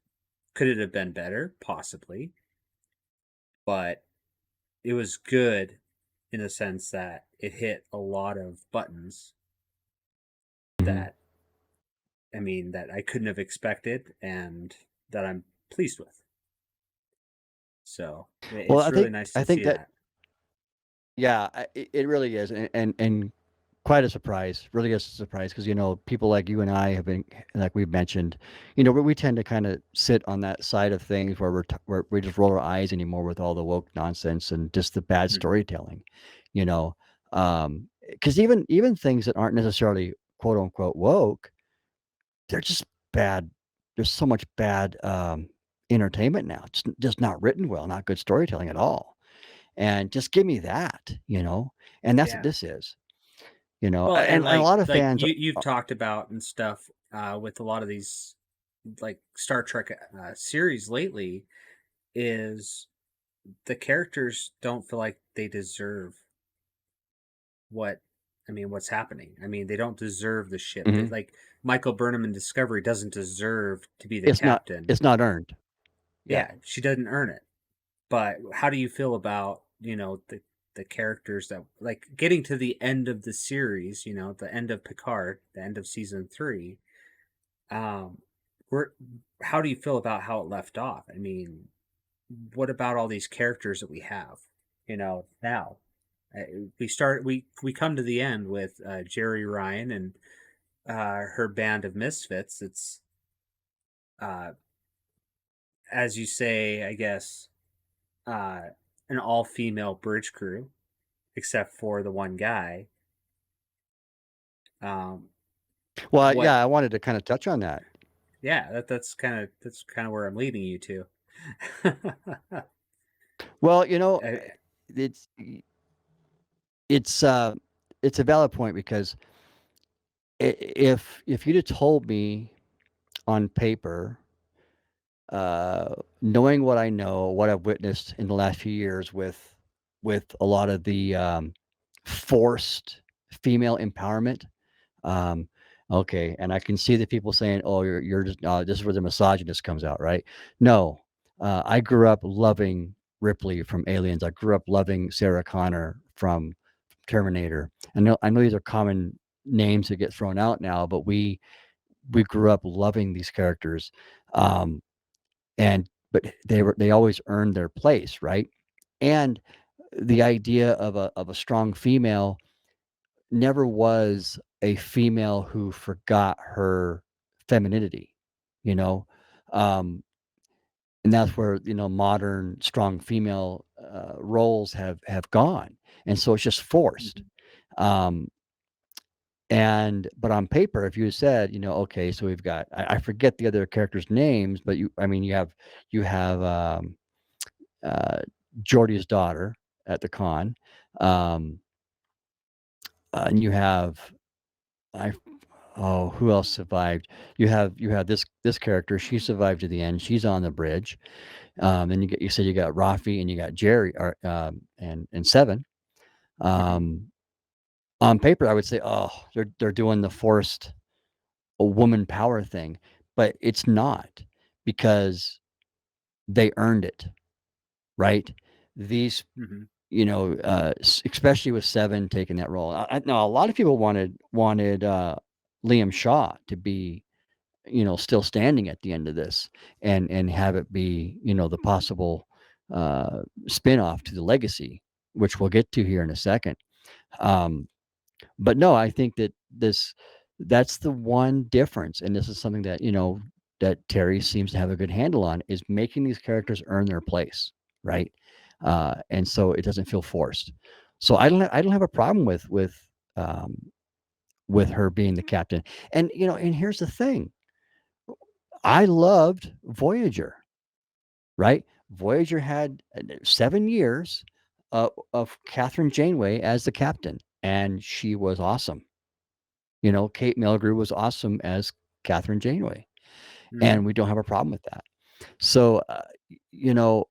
Could it have been better? Possibly. But it was good in the sense that it hit a lot of buttons Mhm. that, that I couldn't have expected and that I'm pleased with. So Well, it's I really think nice I to think see that that. yeah, it really is, and quite a surprise. Really is a surprise because people like you and I have been, like we've mentioned, we tend to kind of sit on that side of things where where we just roll our eyes anymore with all the woke nonsense and just the bad Hmm. storytelling, you know. Because even things that aren't necessarily quote unquote woke, they're just bad. There's so much bad entertainment now. It's just not written well, not good storytelling at all. And just give me that, and that's what Yeah. this is, Well, and and a lot of fans you've talked about and stuff with a lot of these like Star Trek series lately is the characters don't feel like they deserve what what's happening. They don't deserve the ship. mhm, Like Michael Burnham in Discovery doesn't deserve to be the it's not captain. it's not earned. Yeah. Yeah, she doesn't earn it. But how do you feel about, the characters that like getting to the end of the series, the end of Picard, the end of season 3, um where how do you feel about how it left off? What about all these characters that we have, now? We come to the end with Jerry Ryan and her band of misfits. It's uh as you say, I guess, uh an all-female bridge crew except for the one guy. Um, Well, what? yeah, I wanted to kinda touch on that. Yeah, that's kind of where I'm leading you to. Well, Uh, it's it's, uh, it's a valid point because if you'd have told me on paper, knowing what I know, what I've witnessed in the last few years with a lot of the, forced female empowerment. Um, okay, and I can see the people saying, "Oh, you're just this is where the misogynist comes out, right?" No, I grew up loving Ripley from Aliens. I grew up loving Sarah Connor from Terminator. I know these are common names that get thrown out now, but we grew up loving these characters, um, and but they always earned their place, right? And the idea of a strong female never was a female who forgot her femininity, you know? Um, and that's where, modern strong female, roles have gone, and so it's just forced. mhm, Um, but on paper, if you said, "Okay, so we've got" I forget the other characters' names, but you have, uh, Geordie's daughter at the con. Um, and you have I oh, who else survived? You have this character. She survived to the end. She's on the bridge. Then you said you got Rafi and you got Jerry, or and Seven. Hmm. Um, on paper, I would say, oh, they're doing the forced a woman power thing, but it's not, because they earned it, right? These, Hmm. especially with Seven taking that role. Now a lot of people wanted Liam Shaw to be, still standing at the end of this, and have it be, the possible spin-off to the legacy, which we'll get to here in a second. Um, but no, I think that's the one difference, and this is something that, that Terry seems to have a good handle on, is making these characters earn their place, right? And so it doesn't feel forced. So I don't have a problem um, with her being the captain. And and here's the thing. I loved Voyager, right? Voyager had 7 years of Catherine Janeway as the captain, and she was awesome. Kate Mulgrew was awesome as Catherine Janeway, Hmm. and we don't have a problem with that. So, you know,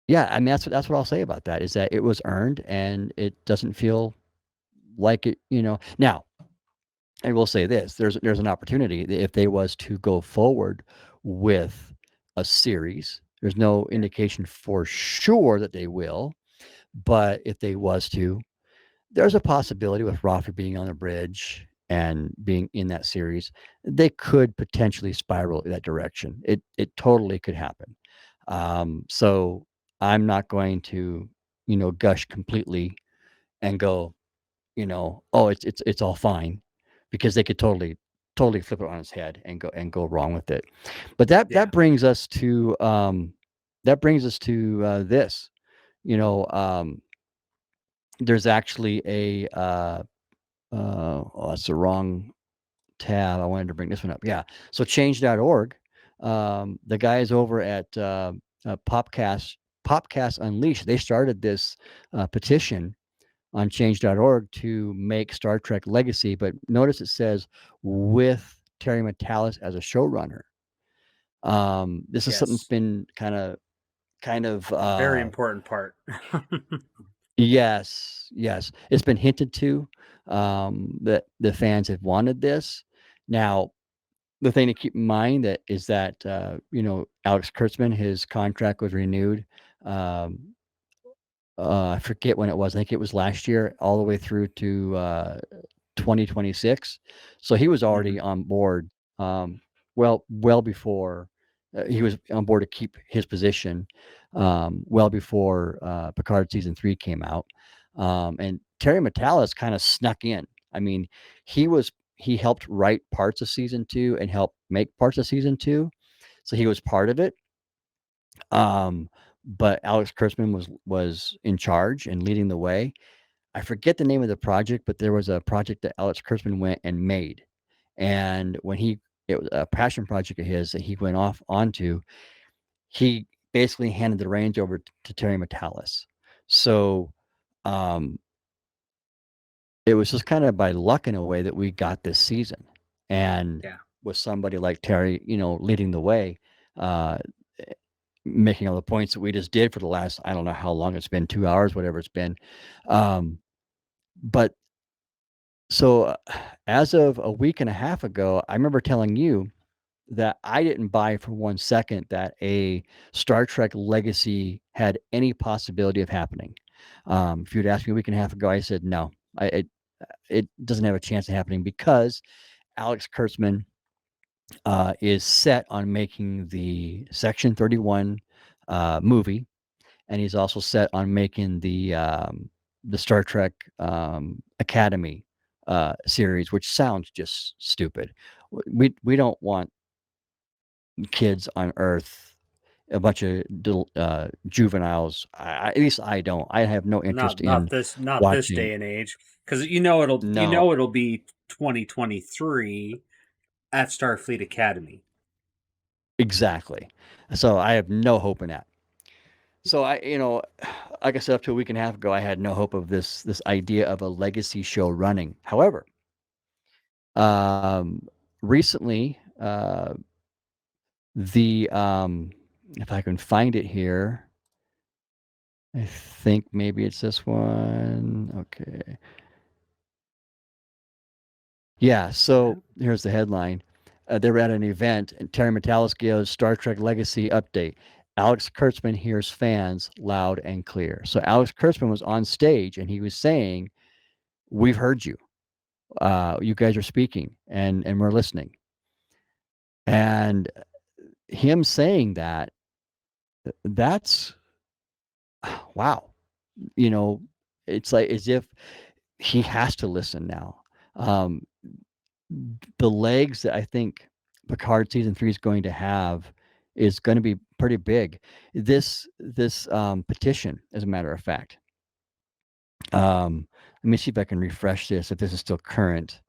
yeah, I mean, that's what I'll say about that, is that it was earned, and it doesn't feel like it. Now, I will say this: there's an opportunity that if they was to go forward with a series. There's no Yeah. indication for sure that they will, but if they was to, there's a possibility with Rafi being on the bridge and being in that series, they could potentially spiral in that direction. It totally could happen. So I'm not going to, gush completely and go, oh, it's all fine, because they could totally flip it on its head and go wrong with it. But that Yeah. that brings us to this. You know, um, there's actually that's the wrong tab. I wanted to bring this one up. Yeah. So change.org. The guys over at Popcast Unleashed, they started this petition on change.org to make Star Trek Legacy, but notice it says with Terry Matalas as a showrunner. This is something that's Yes. been kind of Very important part. yes, yes. It's been hinted to, that the fans have wanted this. Now, the thing to keep in mind that is that, Alex Kurtzman, his contract was renewed. Um, I forget when it was. I think it was last year, all the way through to 2026. So he was already Hmm. on board, well before he was on board to keep his position, well before Picard season 3 came out. And Terry Matalas kind of snuck in. I mean, he helped write parts of season 2 and help make parts of season 2. So he was part of it. Um, but Alex Kurtzman was in charge and leading the way. I forget the name of the project, but there was a project that Alex Kurtzman went and made. And it was a passion project of his that he went off onto. He basically handed the reins over to Terry Matalas. So, um, it was just kind of by luck in a way that we got this season. And Yeah. with somebody like Terry, leading the way, uh, making all the points that we just did for the last, I don't know how long it's been, 2 hours, whatever it's been. Um, but So, as of a week and a half ago, I remember telling you that I didn't buy for 1 second that a Star Trek Legacy had any possibility of happening. If you'd asked me a week and a half ago, I said no. It doesn't have a chance of happening, because Alex Kurtzman is set on making the Section 31 movie, and he's also set on making the Star Trek Academy series, which sounds just stupid. We don't want kids on Earth, a bunch of juveniles. At least I don't. I have no interest in Not this watching. day and age, because No, it'll be 2023 at Starfleet Academy. exactly. So I have no hope in that. So like I said, up to a week and a half ago, I had no hope of this idea of a legacy show running. However, um, recently, the if I can find it here, I think maybe it's this one. Okay. Yeah, Yeah. so here's the headline. They were at an event, and Terry Matalascio's Star Trek Legacy update. Alex Kurtzman hears fans loud and clear. So Alex Kurtzman was on stage, and he was saying, "We've heard you. You guys are speaking, and we're listening." And him saying that, that's wow. You know, it's like as if he has to listen now. Um, the legs that I think Picard season 3 is going to have is going to be pretty big. This petition, as a matter of fact. Let me see if I can refresh this if this is still current.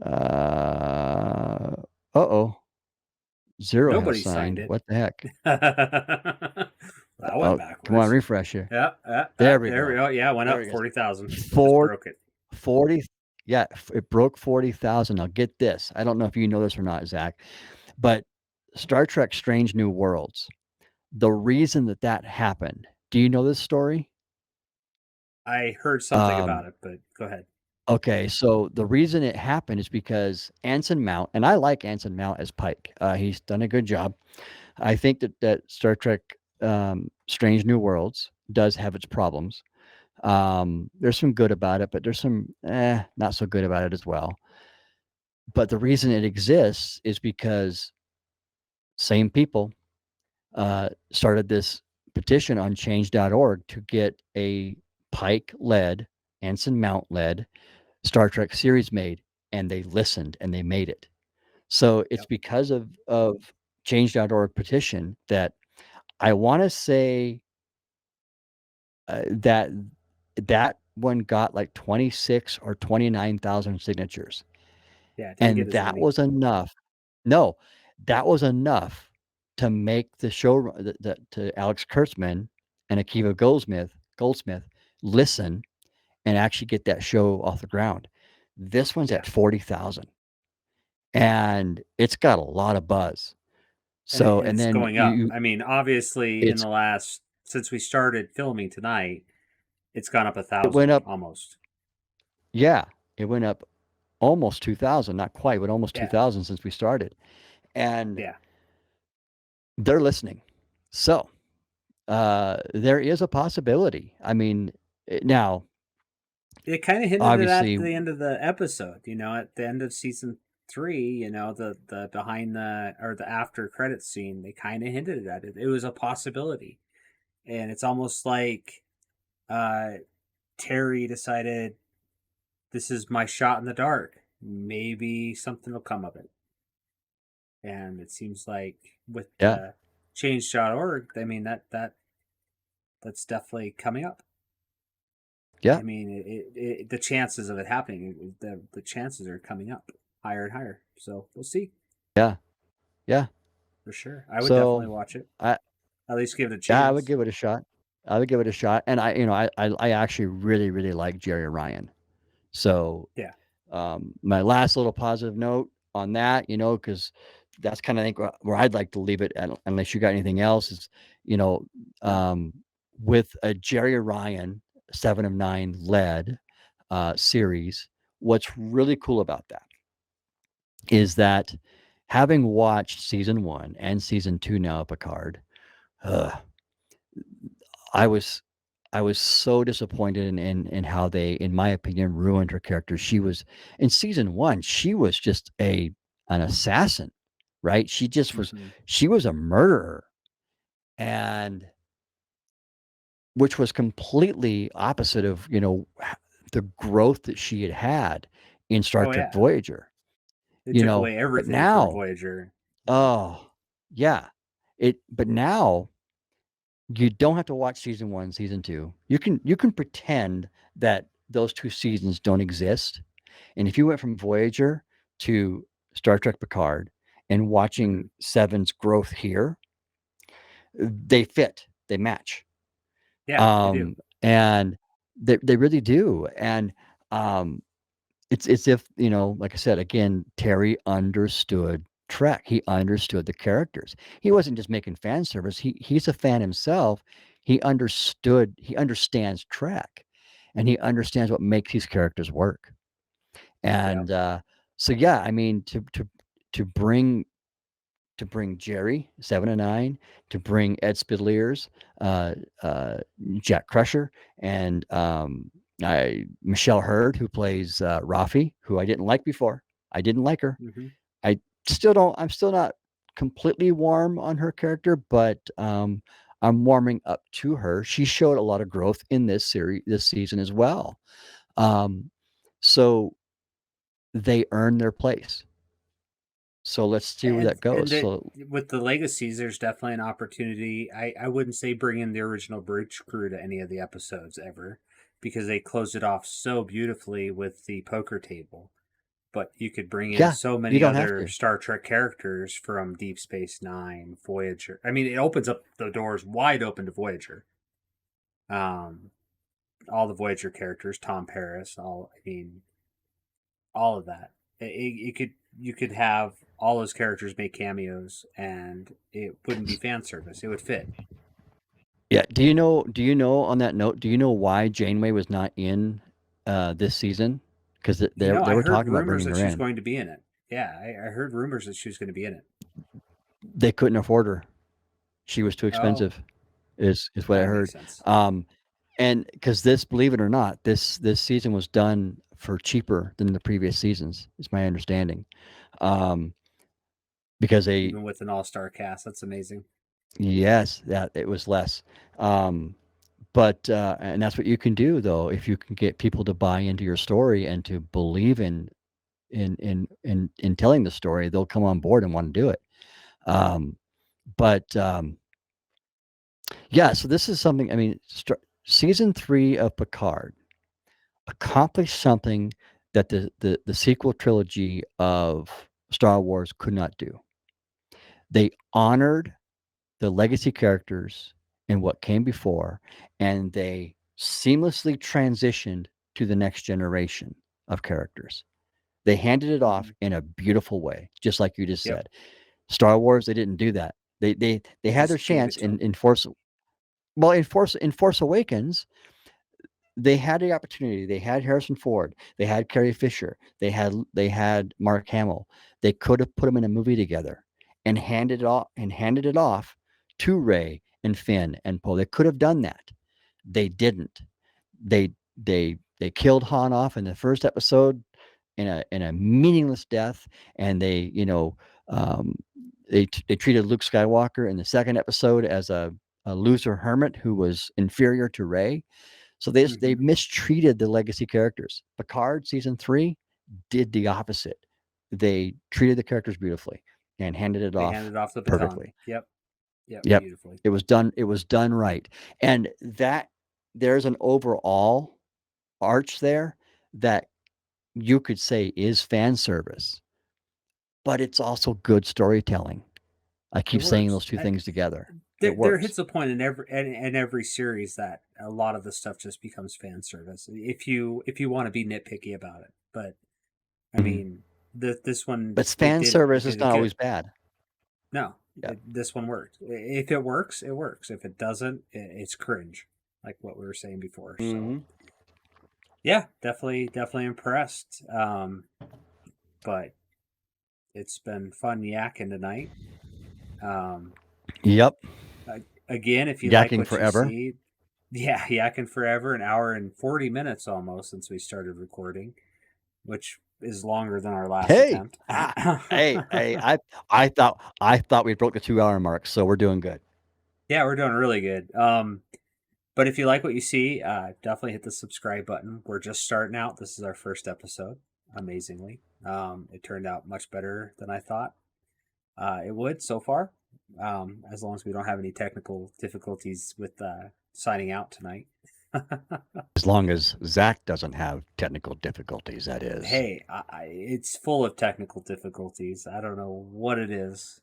Uh oh, zero has Nobody signed signed. it. What the heck? That went Oh, come on, backwards. refresh here. Yeah, There we there we go. go. Yeah, went There up it is. 40,000. Just 40, broke it. 40. Yeah, it broke 40,000. Now get this. I don't know if you know this or not, Zach, but Star Trek Strange New Worlds, the reason that that happened, do you know this story? I heard something Um, about it, but go ahead. okay, so the reason it happened is because Anson Mount, and I like Anson Mount as Pike. He's done a good job. I think that Star Trek Strange New Worlds does have its problems. There's some good about it, but there's some not so good about it as well. But the reason it exists is because same people started this petition on change.org to get a Pike led, Anson Mount led Star Trek series made, and they listened and they made it. So it's Yep. because of change.org petition that I want to say that that one got like 26 or 29,000 signatures. Yeah, it didn't And get as that many. was enough. No, that was enough to make the show to Alex Kurtzman and Akiva Goldsmith listen and actually get that show off the ground. This one's Yeah. at 40,000 and it's got a lot of buzz. So, And and it's then going up. you I mean, obviously, in it's the last since we started filming tonight, it's gone up it went 1,000 up, almost. yeah, it went up almost 2,000, not quite, but almost Yeah, 2,000 since we started. And yeah. they're listening. So, there is a possibility. I mean, now, It kind of hinted at that obviously, at the end of the episode. At the end of season 3, the behind the or the after credits scene, they kind of hinted at it. It was a possibility, and it's almost like uh, Terry decided this is my shot in the dark. Maybe something will come of it. And it seems like with yeah, change.org, I mean that's definitely coming up. yeah, I mean, the chances of it happening, the chances are coming up higher and higher. So we'll see yeah, yeah. for sure. I would So, definitely watch it. I At least give it a yeah, I would chance. give it a shot. I would give it a shot, and I actually really, really like Jerry Ryan. So, Yeah, my last little positive note on that, because that's kind of think where I'd like to leave it, unless you got anything else, is you know, no, um, with a Jerry Ryan 7 of 9 led series. What's really cool about that is that having watched season 1 and season 2 now of Picard, uh, I was I was so disappointed in how they, in my opinion, ruined her character. She was in season 1, she was just an assassin, right? mm-hmm. She was a murderer, and which was completely opposite of, the growth that she had had in Star Oh Trek yeah, Voyager, they took away but everything from now, Voyager. Yeah, oh, yeah. But now you don't have to watch season 1, season 2. You can pretend that those 2 seasons don't exist. And if you went from Voyager to Star Trek Picard and mm-hmm. watching Seven's growth here, they fit, they match. Yeah, they do. And they really do. And um, it's if, you know, like I said, again, Terry understood Trek. He understood the characters. He wasn't just making fan service. He's a fan himself. He understands Trek, and he understands what makes these characters work. Yeah. And so yeah, I mean, to bring Jerry 7 and 9, to bring Ed Spidleers, uh, uh, Jack Crusher, and Michelle Hurd, who plays Rafi, who I didn't like before. I didn't like her. Hmm. I still don't. I'm still not completely warm on her character, but I'm warming up to her. She showed a lot of growth in this season as well. Um, so they earn their place. So let's see where that goes. And that So with the legacies, there's definitely an opportunity. I wouldn't say bring in the original bridge crew to any of the episodes ever, because they closed it off so beautifully with the poker table. But you could bring in yeah, so you many don't have other to. Star Trek characters from Deep Space Nine, Voyager. I mean, it opens up the doors wide open to Voyager. Um, all the Voyager characters, Tom Paris, all of that. It could you could have all those characters make cameos, and it wouldn't be fan service. It would fit. Yeah. Do you know on that note, do you know why Janeway was not in this season? Because You know, they I were heard talking about rumors bringing that her she was in. going to be in it. Yeah, I heard rumors that she was going to be in it. They couldn't afford her. She was too Oh, expensive, is what I that makes heard. sense. Um, and because this, believe it or not, this season was done for cheaper than the previous seasons, is my understanding. Um, because they, Even with an all-star cast, that's amazing. yes, that it was less. Um, but and that's what you can do though, if you can get people to buy into your story and to believe in telling the story, they'll come on board and want to do it. Um, but yeah, so this is something. I mean, season 3 of Picard accomplished something that the sequel trilogy of Star Wars could not do. They honored the legacy characters and what came before, and they seamlessly transitioned to the next generation of characters. They handed it Hmm. off in a beautiful way, just like you just Yep, said. Star Wars, they didn't do that. They they had their just gave chance it to him. in Force. Well, in Force Awakens, they had the opportunity. They had Harrison Ford. They had Carrie Fisher. They had Mark Hamill. They could have put them in a movie together and handed it off to Ray and Finn and Poe. They could have done that. They didn't. They killed Han off in the first episode in a meaningless death, and um, they treated Luke Skywalker in the second episode as a loser hermit who was inferior to Ray. So they Hmm. mistreated the legacy characters. Picard season 3 did the opposite. They treated the characters beautifully and handed it They off handed off the baton. perfectly. Yep, yep, Yep. beautifully. It was done. It was done right. And that there's an overall arch there that you could say is fan service, but it's also good storytelling. I It keep saying works. those two things together. It There works. hits a point in every series that a lot of the stuff just becomes fan service. If you want to be nitpicky about it, but I Mhm. mean, this one But fan it service is did it not good. always bad. No, Yeah. this one worked. If it works, it works. If it doesn't, it's cringe, like what we were saying before. So Mhm. yeah, definitely impressed. But it's been fun yakking tonight. Um, Yep. again, if you like Yakking what you forever. see, yeah, yakking forever, an hour and 40 minutes almost since we started recording, which is longer than our last Hey, attempt. hey, I thought we broke the 2 hour mark, so we're doing good. Yeah, we're doing really good. But if you like what you see, definitely hit the subscribe button. We're just starting out. This is our first episode, amazingly. It turned out much better than I thought it would so far, as long as we don't have any technical difficulties with signing out tonight. As long as Zach doesn't have technical difficulties, that is. Hey, it's full of technical difficulties. I don't know what it is.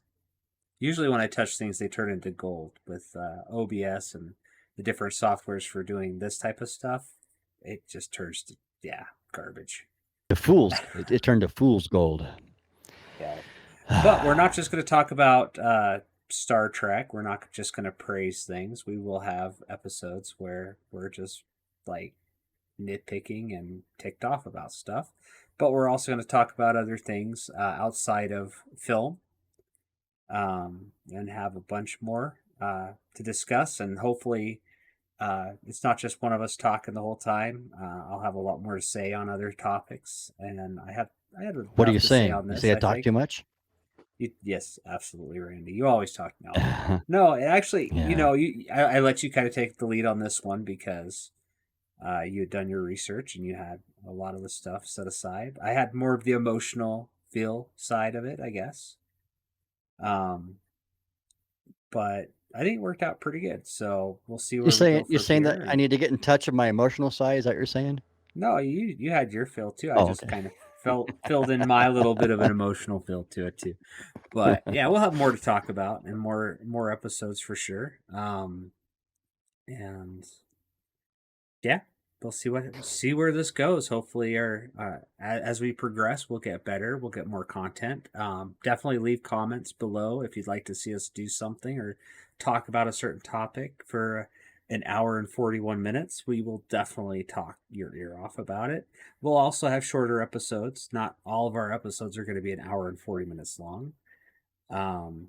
Usually, when I touch things, they turn into gold with OBS and the different softwares for doing this type of stuff, it just turns to, yeah, garbage. The fools, it turned to fool's gold. Yeah. But we're not just going to talk about Star Trek. We're not just going to praise things. We will have episodes where we're just like nitpicking and ticked off about stuff. But we're also going to talk about other things outside of film, and have a bunch more to discuss. And hopefully, it's not just one of us talking the whole time. I'll have a lot more to say on other topics, and I had What are enough you to say saying? on You this. say I I talk too think. much? Yes, absolutely, Randy. You always talk now. No, actually, Yeah. I let you kind of take the lead on this one because you had done your research and you had a lot of the stuff set aside. I had more of the emotional feel side of it, I guess. Um, but I think it worked out pretty good. So we'll see You're where we go saying you're from saying that here. I And need to get in touch with my emotional side? Is that what you're saying? no, you had your feel too. I Oh, just okay. kind of filled in my little bit of an emotional feel to it too. But yeah, we'll have more to talk about and more episodes for sure. And yeah, we'll see where this goes. Hopefully, or as we progress, we'll get better. We'll get more content. Definitely leave comments below if you'd like to see us do something or talk about a certain topic for an hour and 41 minutes. We will definitely talk your ear off about it. We'll also have shorter episodes. Not all of our episodes are going to be an hour and 40 minutes long. Um,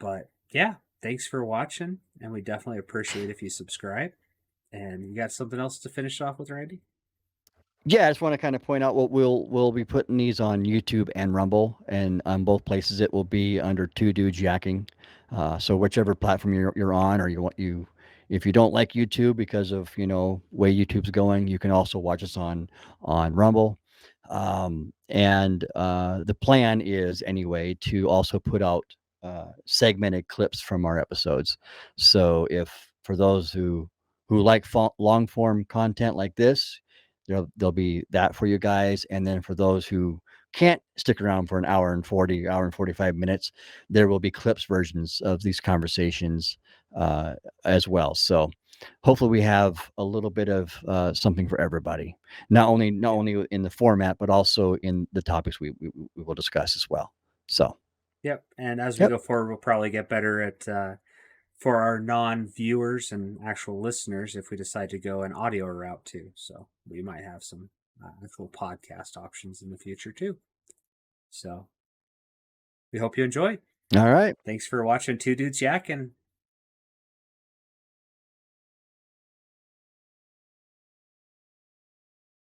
but yeah, thanks for watching, and we definitely appreciate if you subscribe. And you got something else to finish off with, Randy? Yeah, I just want to kind of point out what we'll be putting these on YouTube and Rumble, and on both places it will be under Two Dudes Yakking. So whichever platform you're on, or if you don't like YouTube because of way YouTube's going, you can also watch us on Rumble. And the plan is anyway to also put out segmented clips from our episodes. So if for those who like long form content like this, there'll be that for you guys. And then for those who can't stick around for an hour and 45 minutes, there will be clips versions of these conversations as well. So hopefully we have a little bit of something for everybody, not Yep. only in the format, but also in the topics we will discuss as well. So, Yep. And as we yep. go forward, we'll probably get better at for our non-viewers and actual listeners if we decide to go an audio route too. So we might have some actual podcast options in the future too. So we hope you enjoy. All right. Thanks for watching Two Dudes Yakkin'.